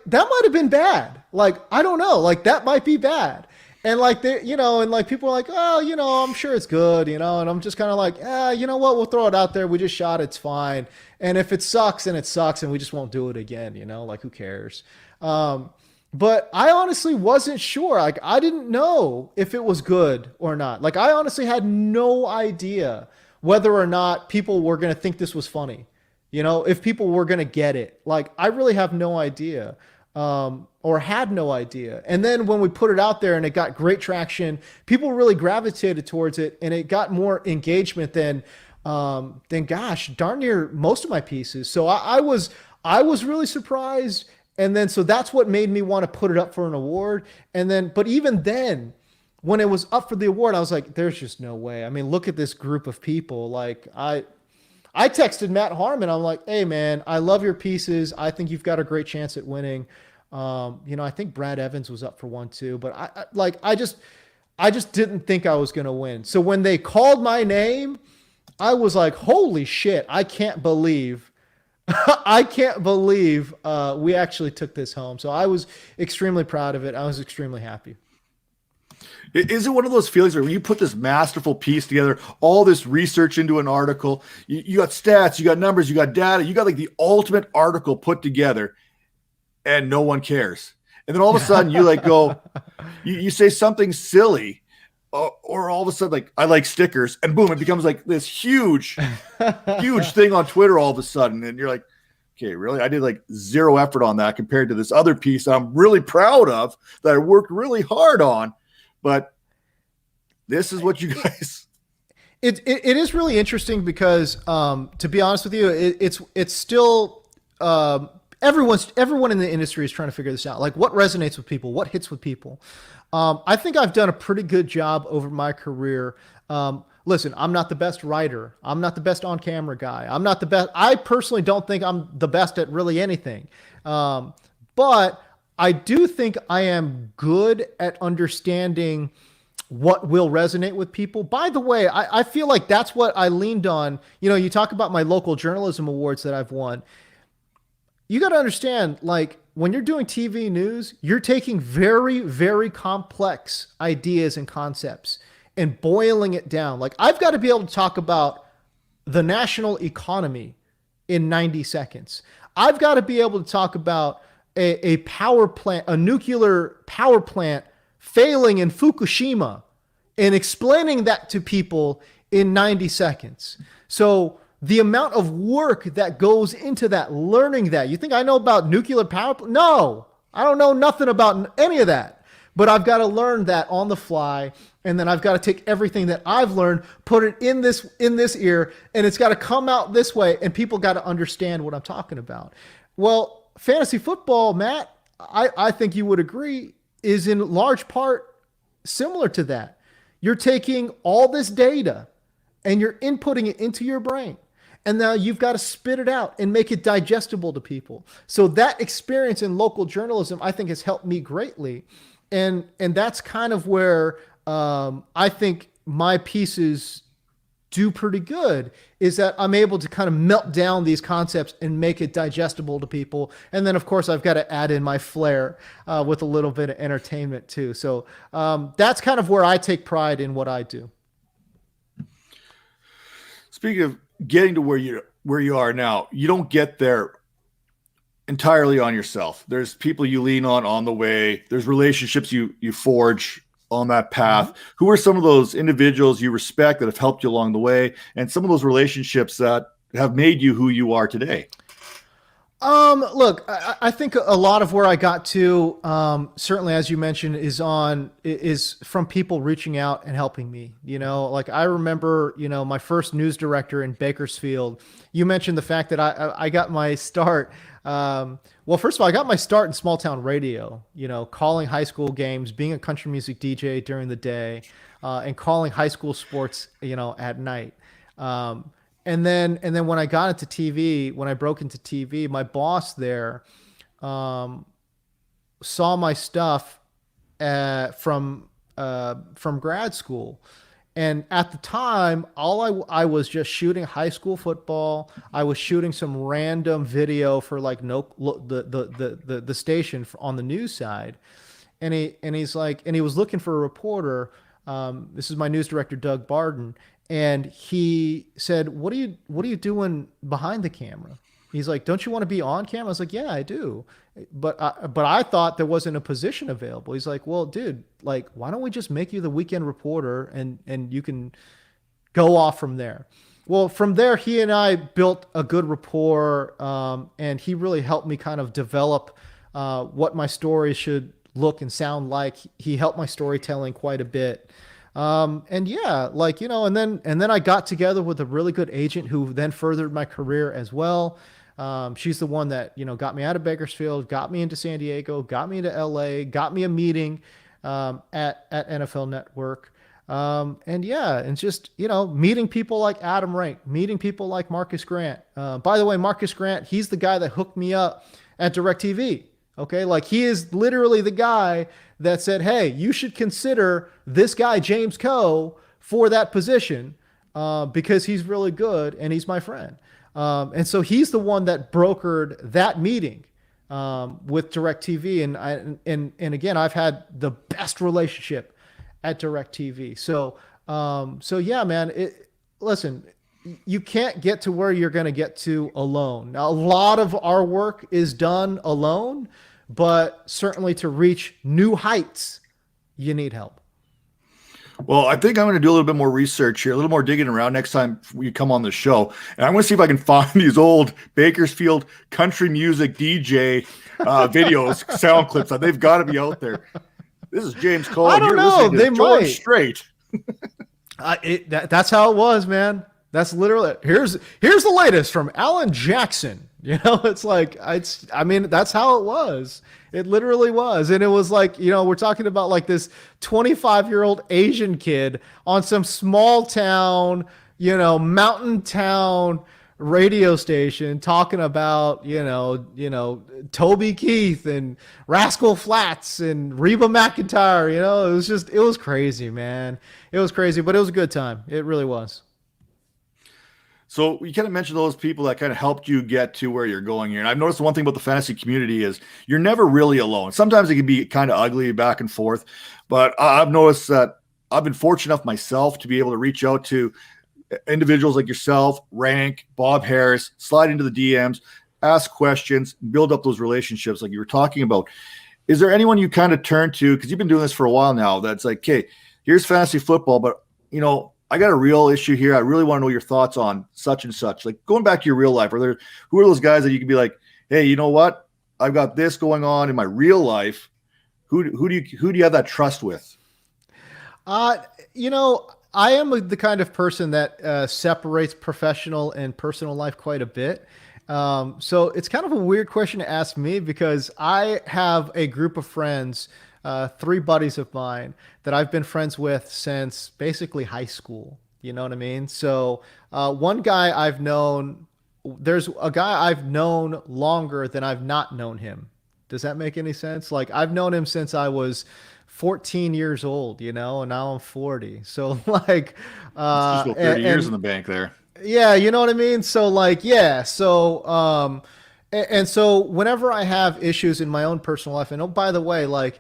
that might have been bad. Like, I don't know. Like, that might be bad. And like, and like, people are like, oh, I'm sure it's good, and I'm just kind of like, you know what? We'll throw it out there. We just shot it. It's fine. And if it sucks, then it sucks, and we just won't do it again, like, who cares? But I honestly wasn't sure. Like, I didn't know if it was good or not. Like, I honestly had no idea whether or not people were going to think this was funny, if people were going to get it. Like, I really have no idea. Or had no idea. And then when we put it out there and it got great traction, people really gravitated towards it, and it got more engagement than gosh, darn near most of my pieces. So I was really surprised. And then, so that's what made me want to put it up for an award. And then, but even then, when it was up for the award, I was like, there's just no way. I mean, look at this group of people. Like, I texted Matt Harmon. I'm like, hey man, I love your pieces. I think you've got a great chance at winning. I think Brad Evans was up for one too, but I just didn't think I was going to win. So when they called my name, I was like, holy shit, I can't believe we actually took this home. So I was extremely proud of it. I was extremely happy. Is it one of those feelings where when you put this masterful piece together, all this research into an article, you got stats, you got numbers, you got data, you got like the ultimate article put together, and no one cares. And then all of a sudden you like go, you say something silly, or all of a sudden like, I like stickers, and boom, it becomes like this huge thing on Twitter all of a sudden. And you're like, okay, really? I did like zero effort on that compared to this other piece that I'm really proud of, that I worked really hard on. But this is what you guys. It is really interesting because, to be honest with you, it's still everyone in the industry is trying to figure this out. Like, what resonates with people, what hits with people. I think I've done a pretty good job over my career. Listen, I'm not the best writer. I'm not the best on-camera guy. I'm not the best. I personally don't think I'm the best at really anything. But I do think I am good at understanding what will resonate with people. By the way, I feel like that's what I leaned on. You know, you talk about my local journalism awards that I've won. You got to understand, like, when you're doing TV news, you're taking very, very complex ideas and concepts and boiling it down. Like, I've got to be able to talk about the national economy in 90 seconds. I've got to be able to talk about a power plant, a nuclear power plant failing in Fukushima, and explaining that to people in 90 seconds. So the amount of work that goes into that, learning that. You think I know about nuclear power plant? No, I don't know nothing about any of that. But I've got to learn that on the fly, and then I've got to take everything that I've learned, put it in this ear, and it's got to come out this way, and people got to understand what I'm talking about. Well, fantasy football, Matt, I think you would agree, is in large part similar to that. You're taking all this data and you're inputting it into your brain. And now you've got to spit it out and make it digestible to people. So that experience in local journalism, I think, has helped me greatly. And that's kind of where I think my pieces do pretty good, is that I'm able to kind of melt down these concepts and make it digestible to people. And then, of course, I've got to add in my flair with a little bit of entertainment too. So that's kind of where I take pride in what I do. Speaking of getting to where you are now, you don't get there entirely on yourself. There's people you lean on the way. There's relationships you forge on that path. Mm-hmm. Who are some of those individuals you respect that have helped you along the way, and some of those relationships that have made you who you are today? Look, I think a lot of where I got to, certainly, as you mentioned, is from people reaching out and helping me. You know, like I remember, my first news director in Bakersfield. You mentioned the fact that I got my start. Well, first of all, I got my start in small town radio, calling high school games, being a country music DJ during the day, and calling high school sports, at night. And then when I got into TV, when I broke into TV, my boss there saw my stuff from grad school. And at the time, I was just shooting high school football. I was shooting some random video for like the station on the news side. And he was looking for a reporter. This is my news director, Doug Barden. And he said, what are you doing behind the camera? He's like, don't you want to be on camera? I was like, yeah, I do. But I thought there wasn't a position available. He's like, well, dude, like, why don't we just make you the weekend reporter and you can go off from there. Well, from there, he and I built a good rapport. And he really helped me kind of develop what my story should look and sound like. He helped my storytelling quite a bit. And yeah, like, and then I got together with a really good agent who then furthered my career as well. She's the one that, got me out of Bakersfield, got me into San Diego, got me into LA, got me a meeting, at NFL Network. And yeah, and just, meeting people like Adam Rank, meeting people like Marcus Grant. By the way, Marcus Grant, he's the guy that hooked me up at DirecTV. Okay. Like he is literally the guy that said, hey, you should consider this guy, James Koh, for that position, because he's really good and he's my friend. And so he's the one that brokered that meeting with DirecTV. And again, I've had the best relationship at DirecTV. So yeah, man, listen, you can't get to where you're going to get to alone. Now, a lot of our work is done alone, but certainly to reach new heights, you need help. Well, I think I'm going to do a little bit more research here, a little more digging around next time you come on the show. And I'm going to see if I can find these old Bakersfield country music DJ videos, sound clips. They've got to be out there. This is James Koh. I don't know. They George might. Strait. That's how it was, man. That's literally here's the latest from Alan Jackson. It's like I mean, that's how it was. It literally was. And it was like, we're talking about like this 25-year-old Asian kid on some small town, mountain town radio station talking about, Toby Keith and Rascal Flatts and Reba McEntire. It was crazy, man. It was crazy, but it was a good time. It really was. So you kind of mentioned those people that kind of helped you get to where you're going here. And I've noticed the one thing about the fantasy community is you're never really alone. Sometimes it can be kind of ugly back and forth, but I've noticed that I've been fortunate enough myself to be able to reach out to individuals like yourself, Rank, Bob Harris, slide into the DMs, ask questions, build up those relationships like you were talking about. Is there anyone you kind of turn to, because you've been doing this for a while now, that's like, okay, here's fantasy football, but I got a real issue here. I really want to know your thoughts on such and such. Like going back to your real life, who are those guys that you can be like, hey, you know what? I've got this going on in my real life. Who do you have that trust with? I am the kind of person that separates professional and personal life quite a bit. So it's kind of a weird question to ask me because I have a group of friends, 3 buddies of mine that I've been friends with since basically high school. You know what I mean? So one guy there's a guy I've known longer than I've not known him. Does that make any sense? Like I've known him since I was 14 years old, and now I'm 40. So like, just about 30 years in the bank there. Yeah. You know what I mean? So like, yeah. So, and so whenever I have issues in my own personal life, and oh, by the way, like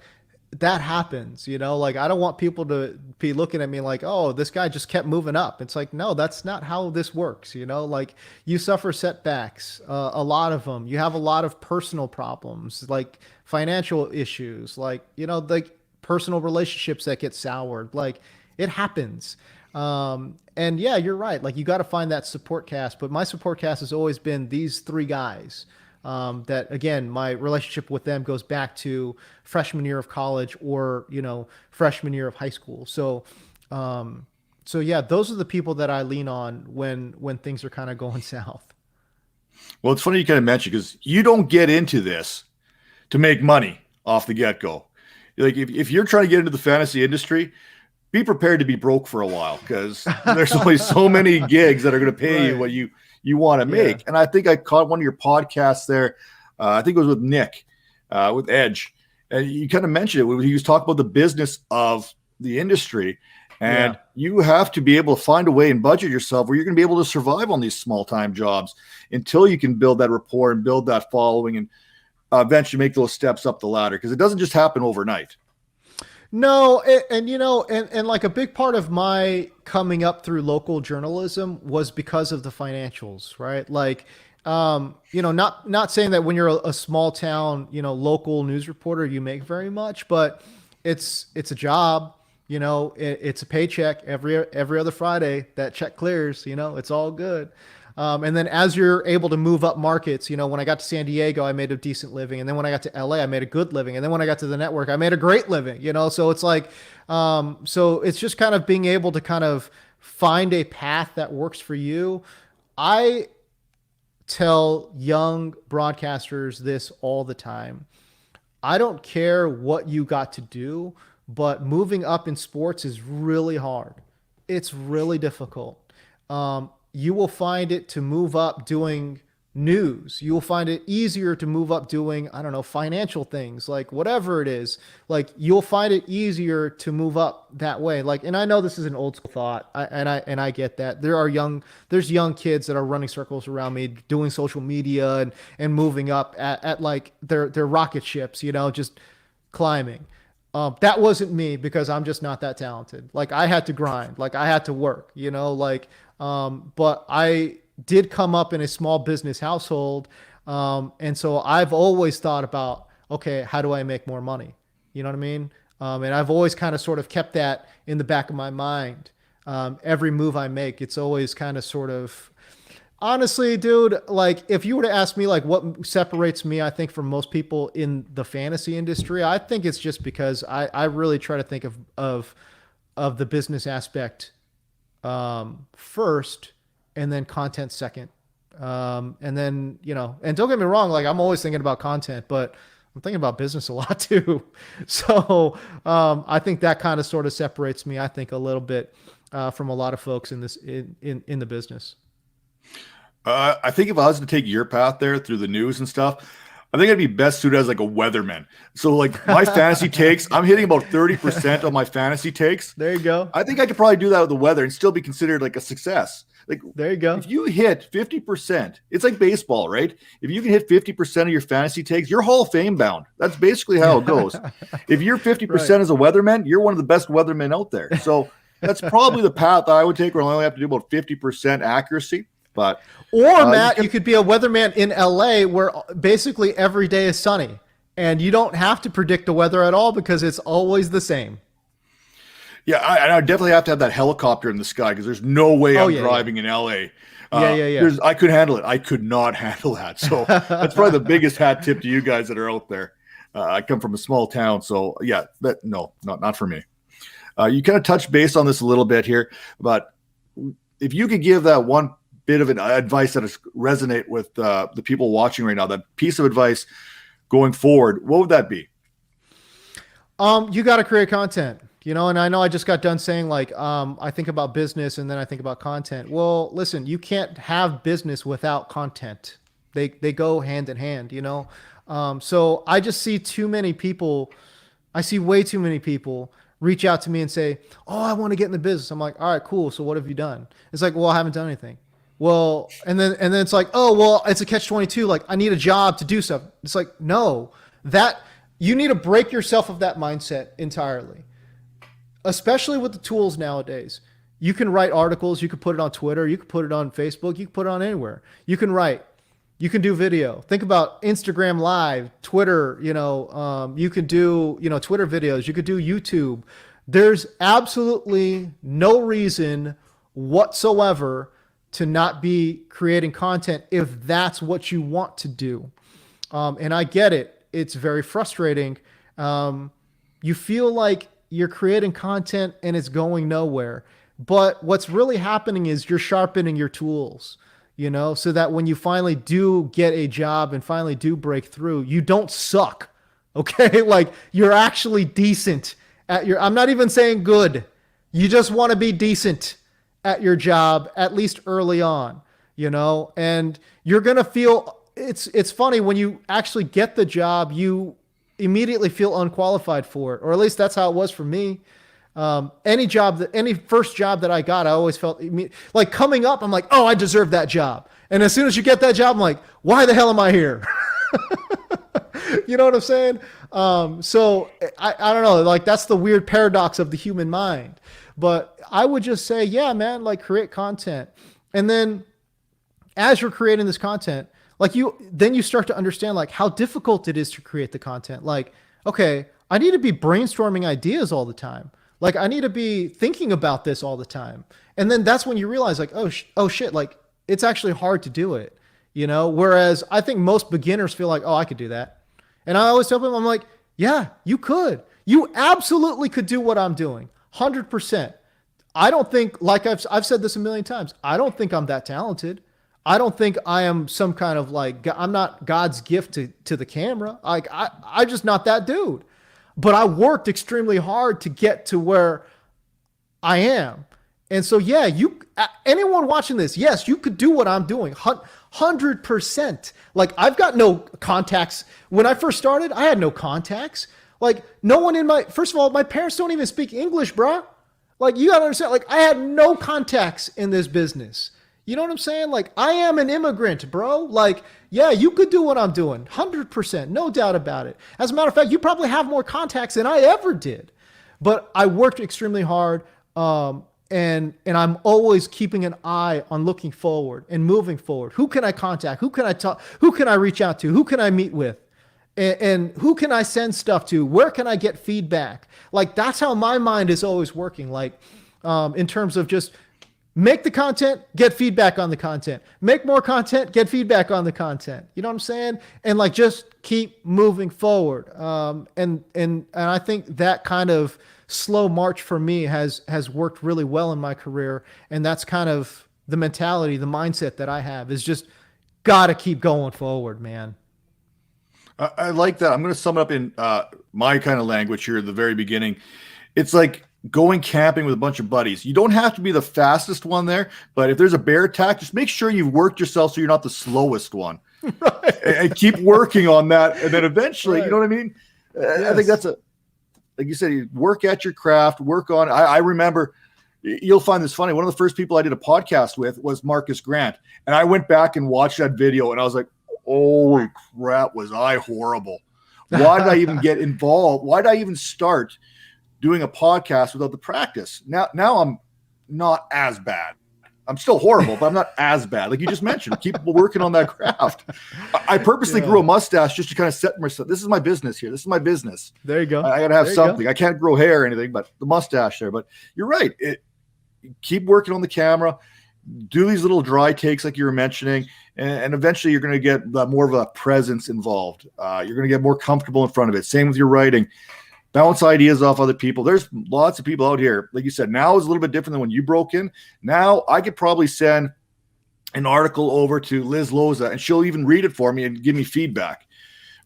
that happens, like I don't want people to be looking at me like, oh, this guy just kept moving up. It's like, no, that's not how this works. Like you suffer setbacks, a lot of them. You have a lot of personal problems, like financial issues, like, like personal relationships that get soured. Like it happens. And yeah, you're right. Like you got to find that support cast, but my support cast has always been these 3 guys. That again, my relationship with them goes back to freshman year of college or, freshman year of high school. So yeah, those are the people that I lean on when things are kind of going south. Well, it's funny you kind of mentioned because you don't get into this to make money off the get-go. Like if you're trying to get into the fantasy industry, be prepared to be broke for a while because there's only so many gigs that are going to pay you what you want to make. Yeah. And I think I caught one of your podcasts there. I think it was with Nick, with Edge. And you kind of mentioned it. He was talking about the business of the industry. And you have to be able to find a way and budget yourself where you're going to be able to survive on these small-time jobs until you can build that rapport and build that following and eventually make those steps up the ladder. Because it doesn't just happen overnight. No, and like a big part of my coming up through local journalism was because of the financials, right? Like, not saying that when you're a small town, local news reporter, you make very much, but it's a job, it's a paycheck every other Friday. That check clears, it's all good. And then as you're able to move up markets, when I got to San Diego, I made a decent living. And then when I got to LA, I made a good living. And then when I got to the network, I made a great living, so it's like, so it's just kind of being able to kind of find a path that works for you. I tell young broadcasters this all the time. I don't care what you got to do, but moving up in sports is really hard. It's really difficult. You will find it to move up doing news. You will find it easier to move up doing, I don't know, financial things, like whatever it is. Like you'll find it easier to move up that way. Like, and I know this is an old school thought, and I get that. There's young kids that are running circles around me, doing social media and moving up at like their rocket ships, just climbing. That wasn't me because I'm just not that talented. Like I had to grind, like I had to work, you know, like, but I did come up in a small business household. And so I've always thought about, okay, how do I make more money? You know what I mean? And I've always kind of sort of kept that in the back of my mind. Every move I make, it's always kind of sort of, honestly, dude, like if you were to ask me like what separates me, I think from most people in the fantasy industry, I think it's just because I really try to think of the business aspect first and then content second. And then, you know, and don't get me wrong, like I'm always thinking about content, but I'm thinking about business a lot too. So I think that kind of sort of separates me, I think, a little bit from a lot of folks in this in the business. I think if I was to take your path there through the news and stuff, I think I'd be best suited as like a weatherman. So like my fantasy takes, I'm hitting about 30% of my fantasy takes. There you go. I think I could probably do that with the weather and still be considered like a success. Like there you go. If you hit 50%, it's like baseball, right? If you can hit 50% of your fantasy takes, you're Hall of Fame bound. That's basically how it goes. If you're 50% right. as a weatherman, you're one of the best weathermen out there. So that's probably the path I would take, where I only have to do about 50% accuracy. But Matt, you could be a weatherman in LA where basically every day is sunny and you don't have to predict the weather at all because it's always the same. Yeah, I definitely have to have that helicopter in the sky because there's no way I'm driving in LA. I could handle it. I could not handle that. So that's probably the biggest hat tip to you guys that are out there. I come from a small town, so yeah, not for me. You kind of touched base on this a little bit here, but if you could give that one bit of advice that is resonate with the people watching right now, that piece of advice going forward, what would that be? You got to create content, you know, and I know I just got done saying like, I think about business and then I think about content. Well, listen, you can't have business without content. They go hand in hand, you know? So I just see too many people. I see way too many people reach out to me and say, oh, I want to get in the business. I'm like, all right, cool. So what have you done? It's like, well, I haven't done anything. Well, and then it's like, oh, well, it's a catch-22. Like I need a job to do stuff. It's like, no, that you need to break yourself of that mindset entirely, especially with the tools nowadays. You can write articles. You can put it on Twitter. You can put it on Facebook. You can put it on anywhere. You can write. You can do video. Think about Instagram Live, Twitter, you know, you could do, you know, Twitter videos. You could do YouTube. There's absolutely no reason whatsoever to not be creating content if that's what you want to do. And I get it. It's very frustrating. You feel like you're creating content and it's going nowhere. But what's really happening is you're sharpening your tools, you know, so that when you finally do get a job and finally do break through, you don't suck. Okay. Like you're actually decent at I'm not even saying good. You just want to be decent at your job, at least early on, you know, and you're going to feel it's funny when you actually get the job, you immediately feel unqualified for it, or at least that's how it was for me. Any first job that I got, I always felt like coming up, I'm like, oh, I deserve that job. And as soon as you get that job, I'm like, why the hell am I here? You know what I'm saying? So I don't know, like that's the weird paradox of the human mind. But I would just say, yeah, man, like create content. And then as you're creating this content, like then you start to understand like how difficult it is to create the content. Like, okay, I need to be brainstorming ideas all the time. Like I need to be thinking about this all the time. And then that's when you realize like, oh shit, like it's actually hard to do it, you know? Whereas I think most beginners feel like, oh, I could do that. And I always tell them, I'm like, yeah, you could. You absolutely could do what I'm doing. 100%. I don't think, like I've said this a million times, I don't think I'm that talented. I don't think I am some kind of like, I'm not God's gift to the camera. Like I'm just not that dude. But I worked extremely hard to get to where I am. And so, yeah, anyone watching this, yes, you could do what I'm doing. 100%. Like I've got no contacts. When I first started, I had no contacts. Like no one first of all, my parents don't even speak English, bro. Like you gotta understand, like I had no contacts in this business. You know what I'm saying? Like, I am an immigrant, bro. Like, yeah, you could do what I'm doing. 100%. No doubt about it. As a matter of fact, you probably have more contacts than I ever did. But I worked extremely hard. And I'm always keeping an eye on looking forward and moving forward. Who can I contact? Who can I talk? Who can I reach out to? Who can I meet with? And who can I send stuff to? Where can I get feedback? Like, that's how my mind is always working. Like, in terms of just make the content, get feedback on the content, make more content, get feedback on the content. You know what I'm saying? And like, just keep moving forward. And I think that kind of slow march for me has worked really well in my career. And that's kind of the mentality, the mindset that I have is just got to keep going forward, man. I like that. I'm going to sum it up in my kind of language here at the very beginning. It's like going camping with a bunch of buddies. You don't have to be the fastest one there, but if there's a bear attack, just make sure you've worked yourself so you're not the slowest one. Right. And keep working on that. And then eventually, right. You know what I mean? Yes. I think that's like you said, you work at your craft, work on. I remember, you'll find this funny. One of the first people I did a podcast with was Marcus Grant. And I went back and watched that video and I was like, holy crap, was I horrible. Why did I even get involved? Why did I even start doing a podcast without the practice? Now I'm not as bad. I'm still horrible, but I'm not as bad. Like you just mentioned, keep working on that craft. I purposely grew a mustache just to kind of set myself. This is my business here. This is my business. There you go. I got to have something. I can't grow hair or anything, but the mustache there. But you're right. Keep working on the camera. Do these little dry takes like you were mentioning, and eventually you're going to get more of a presence involved. You're going to get more comfortable in front of it. Same with your writing. Bounce ideas off other people. There's lots of people out here. Like you said, now is a little bit different than when you broke in. Now I could probably send an article over to Liz Loza and she'll even read it for me and give me feedback.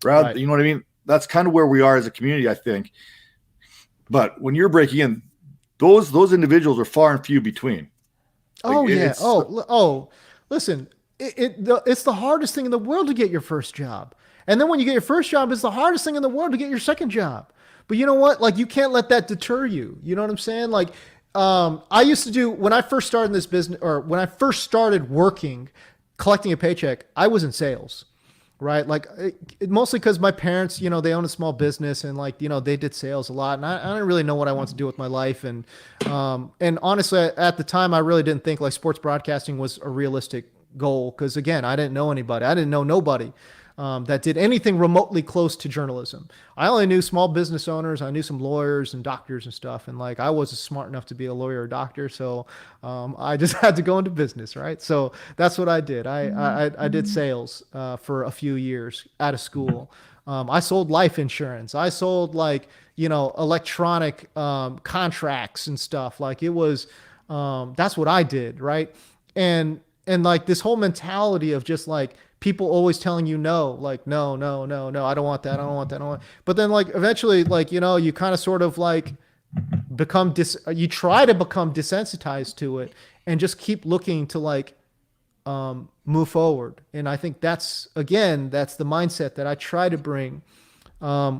Right. You know what I mean? That's kind of where we are as a community, I think. But when you're breaking in, those individuals are far and few between. Listen, it's the hardest thing in the world to get your first job. And then when you get your first job, it's the hardest thing in the world to get your second job. But you know what? Like, you can't let that deter you. You know what I'm saying? Like, I used to do, when I first started this business, or when I first started working, collecting a paycheck, I was in sales, right? Like, mostly because my parents, you know, they own a small business and like, you know, they did sales a lot. And I didn't really know what I wanted to do with my life. And honestly, at the time, I really didn't think like sports broadcasting was a realistic goal. Because again, I didn't know anybody. I didn't know nobody that did anything remotely close to journalism. I only knew small business owners. I knew some lawyers and doctors and stuff. And like, I wasn't smart enough to be a lawyer or doctor. So I just had to go into business, right? So that's what I did. I did sales for a few years out of school. I sold life insurance. I sold like, you know, electronic contracts and stuff. Like it was, that's what I did, right? And like this whole mentality of just like, people always telling you no, like, no, I don't want that. I don't want that. I don't want. But then like, eventually, like, you know, you kind of sort of like you try to become desensitized to it and just keep looking to like, move forward. And I think that's the mindset that I try to bring,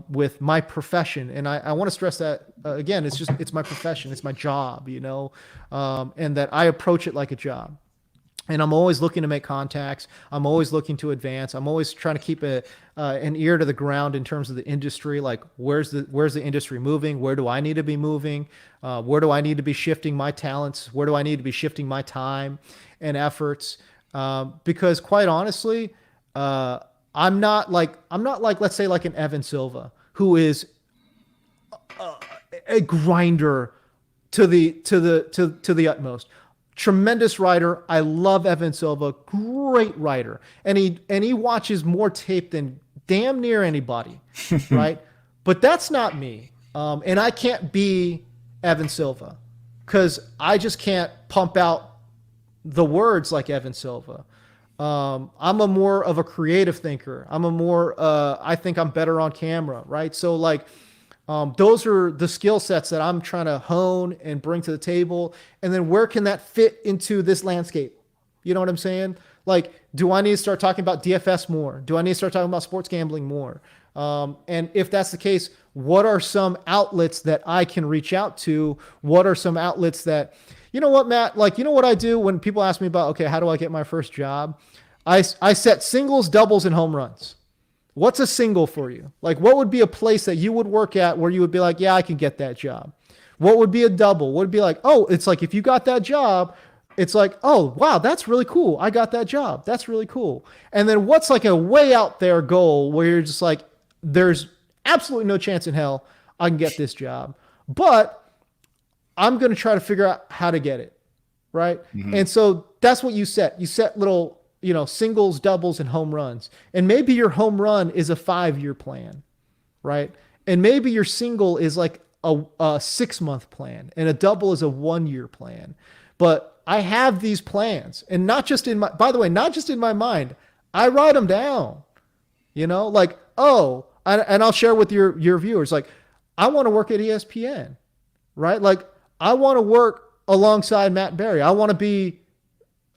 with my profession. And I want to stress that again, it's my profession. It's my job, you know, and that I approach it like a job. And I'm always looking to make contacts. I'm always looking to advance. I'm always trying to keep an ear to the ground in terms of the industry. Like, where's the industry moving? Where do I need to be moving? Where do I need to be shifting my talents? Where do I need to be shifting my time and efforts? Because quite honestly, I'm not like let's say like an Evan Silva, who is a grinder to the utmost. Tremendous writer. I love Evan Silva. Great writer. And he watches more tape than damn near anybody, right? But that's not me. And I can't be Evan Silva because I just can't pump out the words like Evan Silva. I'm a more of a creative thinker. I think I'm better on camera, right? So like, those are the skill sets that I'm trying to hone and bring to the table. And then where can that fit into this landscape? You know what I'm saying? Like, do I need to start talking about DFS more? Do I need to start talking about sports gambling more? And if that's the case, what are some outlets that I can reach out to? What are some outlets that, You know what, Matt? Like, you know what I do when people ask me about, okay, how do I get my first job? I set singles, doubles, and home runs. What's a single for you? Like, what would be a place that you would work at where you would be like, yeah, I can get that job? What would be a double? What would be like, oh, it's like if you got that job, it's like, oh, wow, that's really cool. I got that job. That's really cool. And then what's like a way out there goal where you're just like, there's absolutely no chance in hell I can get this job, but I'm going to try to figure out how to get it. Right. Mm-hmm. And so that's what you set. You set little, singles, doubles, and home runs. And maybe your home run is a 5-year plan. Right. And maybe your single is like a 6-month plan, and a double is a 1-year plan. But I have these plans, and not just in my mind, I write them down, like, oh, and I'll share with your viewers, like, I want to work at ESPN, right? Like, I want to work alongside Matt Berry. I want to be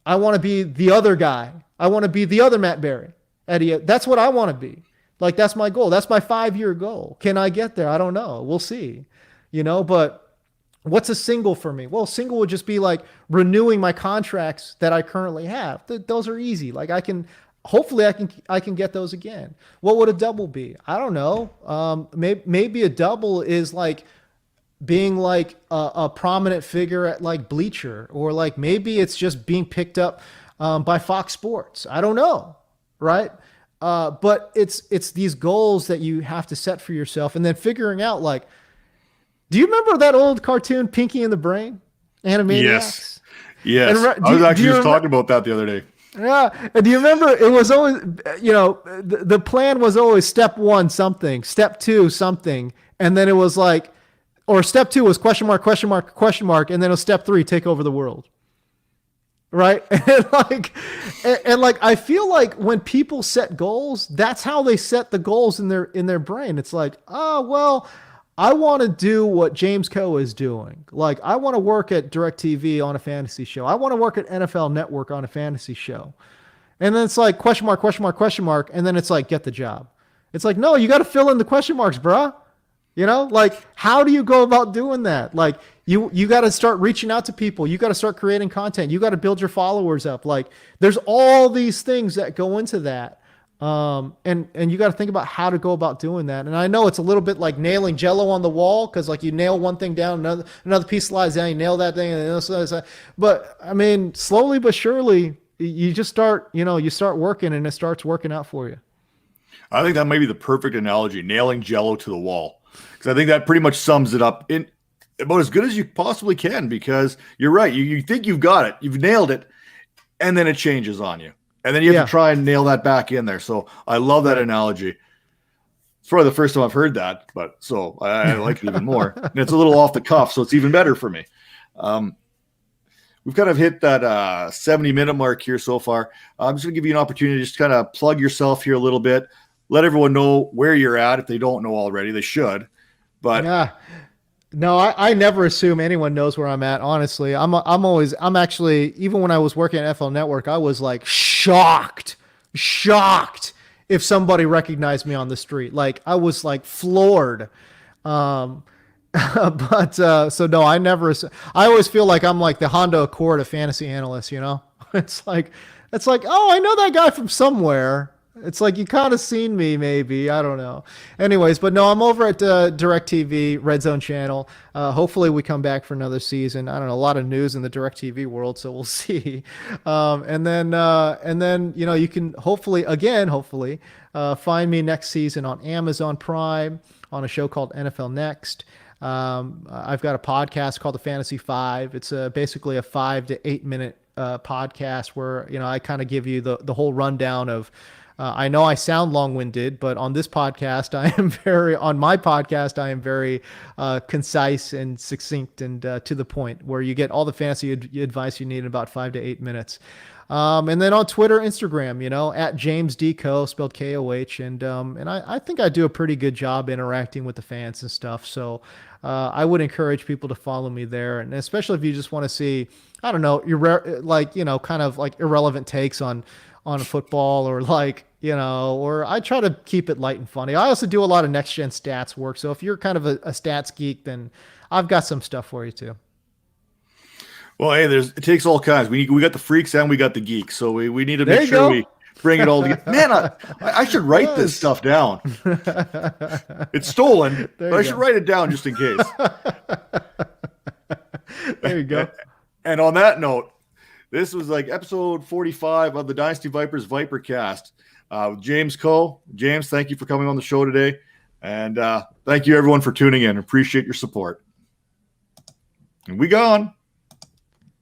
the other guy. I want to be the other Matt Berry that's what I want to be. Like, that's my goal. That's my 5-year goal. Can I get there? I don't know. We'll see, but what's a single for me? Well, single would just be like renewing my contracts that I currently have. Those are easy. Like, hopefully I can get those again. What would a double be? I don't know. Maybe a double is like being like a prominent figure at like Bleacher, or like maybe it's just being picked up by Fox Sports. I don't know. Right. But it's these goals that you have to set for yourself, and then figuring out, like, do you remember that old cartoon, Pinky and the Brain? Animaniacs? Yes. I was actually just talking about that the other day. Yeah. And do you remember it was always, the plan was always step 1, something, step 2, something. And then it was like, or step 2 was question mark, question mark, question mark. And then it was step 3, take over the world. Right. And like, I feel like when people set goals, that's how they set the goals in their brain. It's like, oh, well, I want to do what James Koh is doing. Like, I want to work at DirecTV on a fantasy show. I want to work at NFL Network on a fantasy show. And then it's like question mark, question mark, question mark. And then it's like, get the job. It's like, no, you got to fill in the question marks, bruh. Like, how do you go about doing that? Like, you got to start reaching out to people. You got to start creating content. You got to build your followers up. Like, there's all these things that go into that. And you got to think about how to go about doing that. And I know it's a little bit like nailing Jello on the wall, because like you nail one thing down, another piece slides down, you nail that thing, and but I mean, slowly but surely, you just start, you start working, and it starts working out for you. I think that may be the perfect analogy, nailing Jello to the wall, because I think that pretty much sums it up in about as good as you possibly can. Because you're right, you think you've got it, you've nailed it, and then it changes on you. And then you have to try and nail that back in there. So I love that analogy. It's probably the first time I've heard that, but so I like it even more. And it's a little off the cuff, so it's even better for me. We've kind of hit that 70-minute mark here so far. I'm just going to give you an opportunity to just kind of plug yourself here a little bit. Let everyone know where you're at if they don't know already. They should. But yeah. No, I never assume anyone knows where I'm at. Honestly, I'm actually, even when I was working at NFL Network, I was like shocked if somebody recognized me on the street. Like, I was like floored. So no, I always feel like I'm like the Honda Accord of fantasy analysts, It's like, oh, I know that guy from somewhere. It's like, you kind of seen me, maybe. I don't know. Anyways, but no, I'm over at DirecTV Red Zone channel. Hopefully we come back for another season. I don't know, a lot of news in the DirecTV world, so we'll see. And then you can hopefully find me next season on Amazon Prime on a show called NFL Next. I've got a podcast called The Fantasy 5. It's basically a 5 to 8 minute podcast where I kind of give you the whole rundown of. I know I sound long-winded, but on this podcast, I am very concise and succinct and to the point, where you get all the fantasy advice you need in about 5 to 8 minutes. And then on Twitter, Instagram, at JamesDKoh, spelled Koh, and I think I do a pretty good job interacting with the fans and stuff. So I would encourage people to follow me there, and especially if you just want to see, I don't know, kind of like irrelevant takes on football, or or I try to keep it light and funny. I also do a lot of next gen stats work. So if you're kind of a stats geek, then I've got some stuff for you too. Well, hey, it takes all kinds. We got the freaks and we got the geeks, so we need to There make you sure go. we bring it all together. Man, I should write this stuff down. It's stolen, but I should write it down just in case. There you go. And on that note, this was like episode 45 of the Dynasty Vipers Vipercast with James Koh. James, thank you for coming on the show today. And thank you, everyone, for tuning in. Appreciate your support. And we gone.